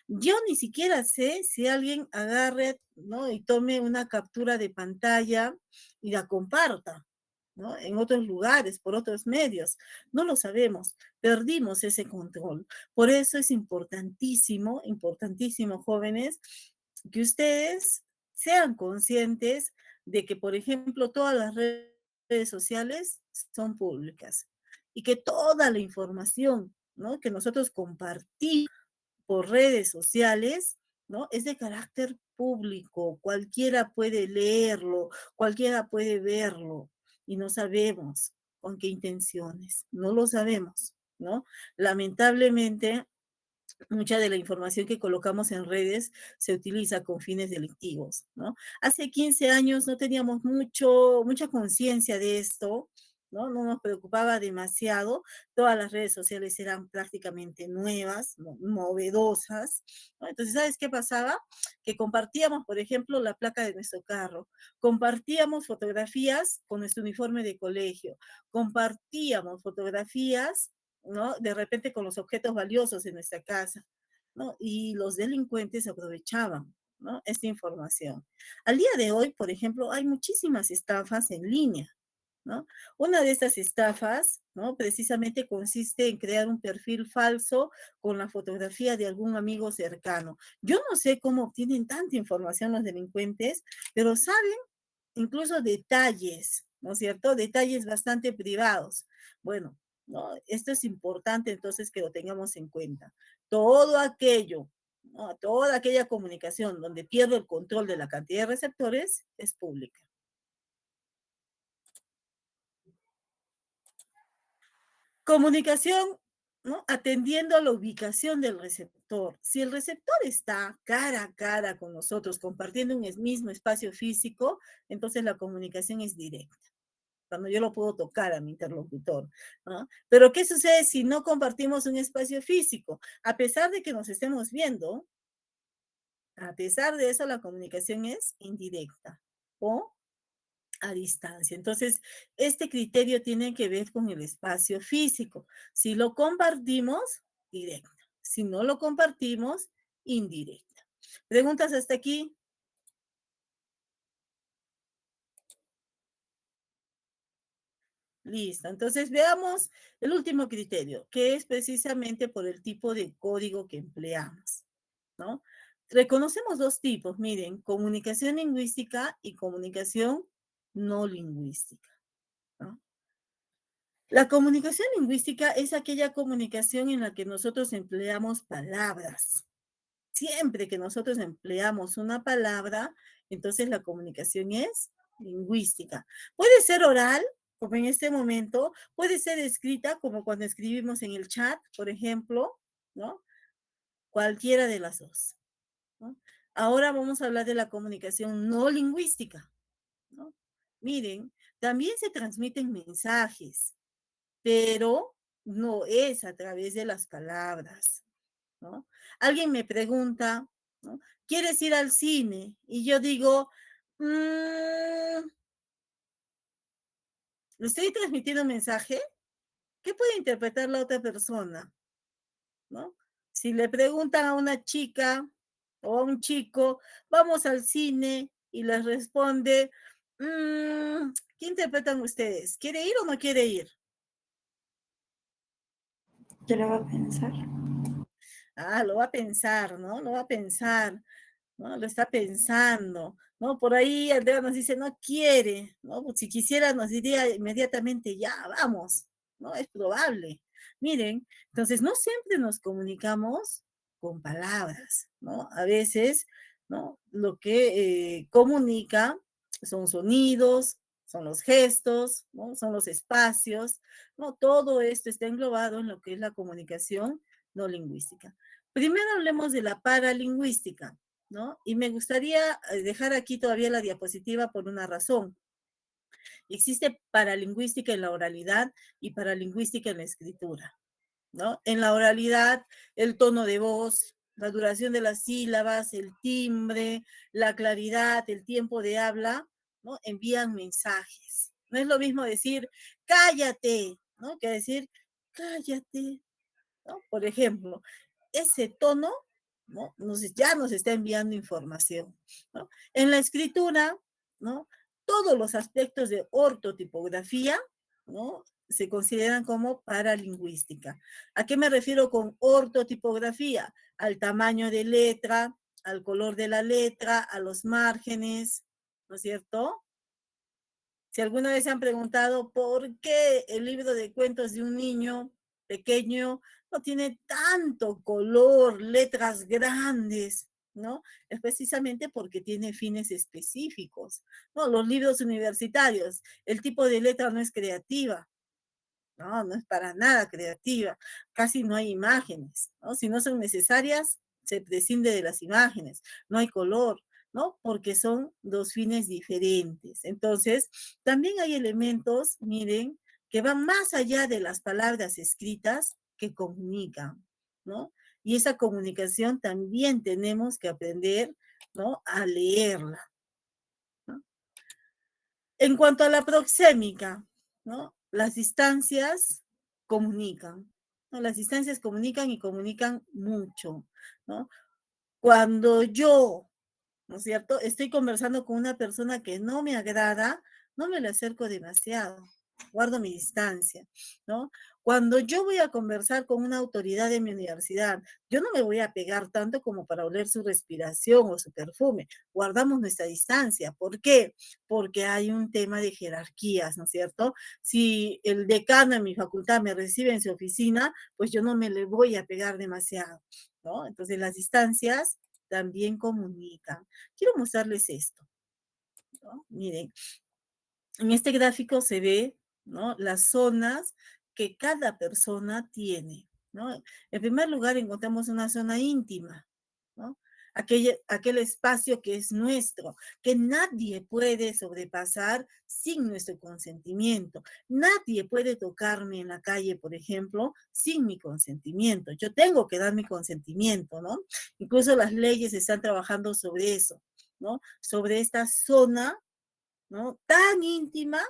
Yo ni siquiera sé si alguien agarre, ¿no? Y tome una captura de pantalla y la comparta, ¿no? En otros lugares, por otros medios. No lo sabemos. Perdimos ese control. Por eso es importantísimo, importantísimo, jóvenes, que ustedes sean conscientes de que, por ejemplo, todas las redes sociales son públicas y que toda la información, ¿no?, que nosotros compartimos por redes sociales, ¿no?, es de carácter público. Cualquiera puede leerlo, cualquiera puede verlo y no sabemos con qué intenciones, no lo sabemos, ¿no? Lamentablemente, mucha de la información que colocamos en redes se utiliza con fines delictivos, ¿no? Hace 15 años no teníamos mucha conciencia de esto, ¿no? No nos preocupaba demasiado. Todas las redes sociales eran prácticamente nuevas, novedosas, ¿no? Entonces, ¿sabes qué pasaba? Que compartíamos, por ejemplo, la placa de nuestro carro, compartíamos fotografías con nuestro uniforme de colegio, compartíamos fotografías, ¿no?, de repente con los objetos valiosos en nuestra casa, ¿no? Y los delincuentes aprovechaban, ¿no?, esta información. Al día de hoy, por ejemplo, hay muchísimas estafas en línea, ¿no? Una de estas estafas, ¿no?, precisamente consiste en crear un perfil falso con la fotografía de algún amigo cercano. Yo no sé cómo obtienen tanta información los delincuentes, pero saben incluso detalles, ¿no es cierto? Detalles bastante privados. Bueno, ¿no? Esto es importante entonces que lo tengamos en cuenta. Todo aquello, ¿no?, toda aquella comunicación donde pierde el control de la cantidad de receptores es pública. Comunicación, ¿no?, atendiendo a la ubicación del receptor. Si el receptor está cara a cara con nosotros, compartiendo un mismo espacio físico, entonces la comunicación es directa, cuando yo lo puedo tocar a mi interlocutor, ¿no? Pero ¿qué sucede si no compartimos un espacio físico? A pesar de que nos estemos viendo, a pesar de eso, la comunicación es indirecta o a distancia. Entonces, este criterio tiene que ver con el espacio físico. Si lo compartimos, directa. Si no lo compartimos, indirecta. ¿Preguntas hasta aquí? Listo. Entonces, veamos el último criterio, que es precisamente por el tipo de código que empleamos, ¿no? Reconocemos dos tipos, miren, comunicación lingüística y comunicación no lingüística, ¿no? La comunicación lingüística es aquella comunicación en la que nosotros empleamos palabras. Siempre que nosotros empleamos una palabra, entonces la comunicación es lingüística. Puede ser oral, como en este momento, puede ser escrita, como cuando escribimos en el chat, por ejemplo, ¿no? Cualquiera de las dos, ¿no? Ahora vamos a hablar de la comunicación no lingüística, ¿no? Miren, también se transmiten mensajes, pero no es a través de las palabras, ¿no? Alguien me pregunta, ¿no?, ¿quieres ir al cine? Y yo digo, ¿le estoy transmitiendo un mensaje? ¿Qué puede interpretar la otra persona? ¿No? Si le preguntan a una chica o a un chico, vamos al cine, y les responde, ¿qué interpretan ustedes? ¿Quiere ir o no quiere ir? ¿Qué le va a pensar? Lo va a pensar, ¿no? Lo va a pensar, ¿no? Lo está pensando, ¿no? Por ahí Andrea nos dice, no quiere, ¿no? Pues si quisiera nos diría inmediatamente, ya, vamos, ¿no? Es probable. Miren, entonces no siempre nos comunicamos con palabras, ¿no? A veces, ¿no?, lo que comunica son sonidos, son los gestos, ¿no?, son los espacios, ¿no? Todo esto está englobado en lo que es la comunicación no lingüística. Primero hablemos de la paralingüística, ¿no? Y me gustaría dejar aquí todavía la diapositiva por una razón. Existe paralingüística en la oralidad y paralingüística en la escritura, ¿no? En la oralidad, el tono de voz, la duración de las sílabas, el timbre, la claridad, el tiempo de habla, ¿no?, envían mensajes. No es lo mismo decir, cállate, ¿no?, que decir, cállate, ¿no? Por ejemplo, ese tono ¿no? Ya nos está enviando información, ¿no? En la escritura, ¿no? Todos los aspectos de ortotipografía, ¿no? Se consideran como paralingüística. ¿A qué me refiero con ortotipografía? Al tamaño de letra, al color de la letra, a los márgenes, ¿no es cierto? Si alguna vez se han preguntado por qué el libro de cuentos de un niño pequeño no tiene tanto color, letras grandes, ¿no? Es precisamente porque tiene fines específicos, ¿no? Los libros universitarios, el tipo de letra no es creativa, no, no es para nada creativa, casi no hay imágenes, ¿no? Si no son necesarias, se prescinde de las imágenes, no hay color, ¿no? Porque son dos fines diferentes. Entonces, también hay elementos, miren, que van más allá de las palabras escritas que comunican, ¿no? Y esa comunicación también tenemos que aprender, ¿no? A leerla, ¿no? En cuanto a la proxémica, ¿no? Las distancias comunican, ¿no? Las distancias comunican y comunican mucho, ¿no? Cuando yo, ¿no es cierto? Estoy conversando con una persona que no me agrada, no me le acerco demasiado, guardo mi distancia, ¿no? Cuando yo voy a conversar con una autoridad de mi universidad, yo no me voy a pegar tanto como para oler su respiración o su perfume. Guardamos nuestra distancia. ¿Por qué? Porque hay un tema de jerarquías, ¿no es cierto? Si el decano en mi facultad me recibe en su oficina, pues yo no me le voy a pegar demasiado, ¿no? Entonces las distancias también comunican. Quiero mostrarles esto, ¿no? Miren, en este gráfico se ve, ¿no? Las zonas que cada persona tiene, ¿no? En primer lugar encontramos una zona íntima, ¿no? Aquel espacio que es nuestro, que nadie puede sobrepasar sin nuestro consentimiento. Nadie puede tocarme en la calle, por ejemplo, sin mi consentimiento. Yo tengo que dar mi consentimiento, ¿no? Incluso las leyes están trabajando sobre eso, ¿no? Sobre esta zona, ¿no? Tan íntima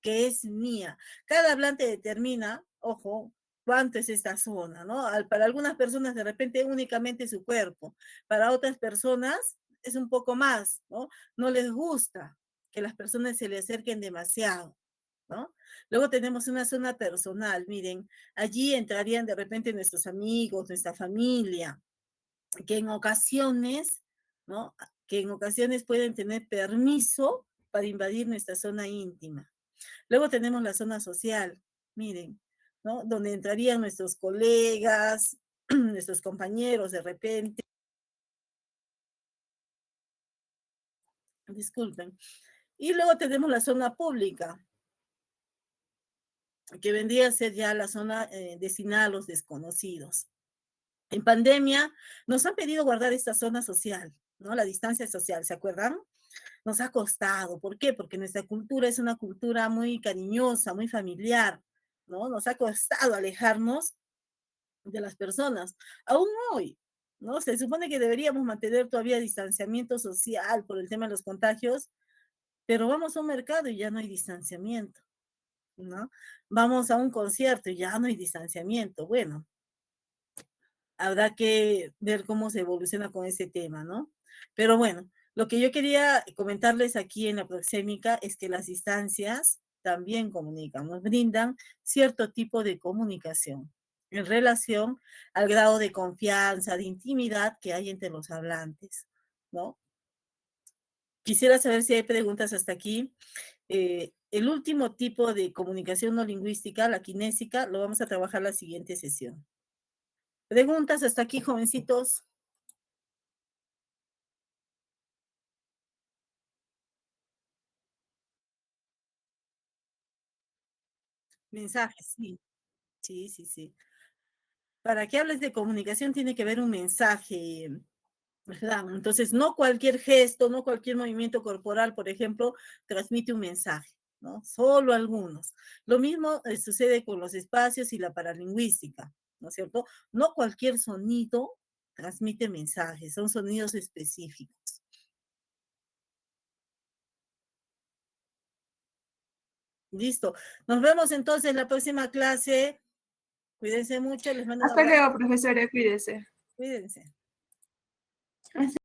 que es mía. Cada hablante determina, ojo, cuánto es esta zona, ¿no? Para algunas personas de repente únicamente su cuerpo, para otras personas es un poco más, ¿no? No les gusta que las personas se le acerquen demasiado, ¿no? Luego tenemos una zona personal, miren, allí entrarían de repente nuestros amigos, nuestra familia, que en ocasiones, ¿no? Que en ocasiones pueden tener permiso para invadir nuestra zona íntima. Luego tenemos la zona social, miren, ¿no? Donde entrarían nuestros colegas, nuestros compañeros de repente. Disculpen. Y luego tenemos la zona pública, que vendría a ser ya la zona destinada a los desconocidos. En pandemia nos han pedido guardar esta zona social, ¿no? La distancia social, ¿se acuerdan? Nos ha costado. ¿Por qué? Porque nuestra cultura es una cultura muy cariñosa, muy familiar, ¿no? Nos ha costado alejarnos de las personas. Aún hoy, ¿no? Se supone que deberíamos mantener todavía distanciamiento social por el tema de los contagios, pero vamos a un mercado y ya no hay distanciamiento, ¿no? Vamos a un concierto y ya no hay distanciamiento. Bueno, habrá que ver cómo se evoluciona con ese tema, ¿no? Pero bueno, lo que yo quería comentarles aquí en la proxémica es que las distancias también comunican, nos brindan cierto tipo de comunicación en relación al grado de confianza, de intimidad que hay entre los hablantes, ¿no? Quisiera saber si hay preguntas hasta aquí. El último tipo de comunicación no lingüística, la kinésica, lo vamos a trabajar la siguiente sesión. ¿Preguntas hasta aquí, jovencitos? Mensajes, sí. Sí, sí, sí. Para que hables de comunicación tiene que haber un mensaje, ¿verdad? Entonces, no cualquier gesto, no cualquier movimiento corporal, por ejemplo, transmite un mensaje, ¿no? Solo algunos. Lo mismo sucede con los espacios y la paralingüística, ¿no es cierto? No cualquier sonido transmite mensajes, son sonidos específicos. Listo. Nos vemos entonces en la próxima clase. Cuídense mucho, les mando un Hasta abrazo. luego, profesora, cuídese. Cuídense. Hasta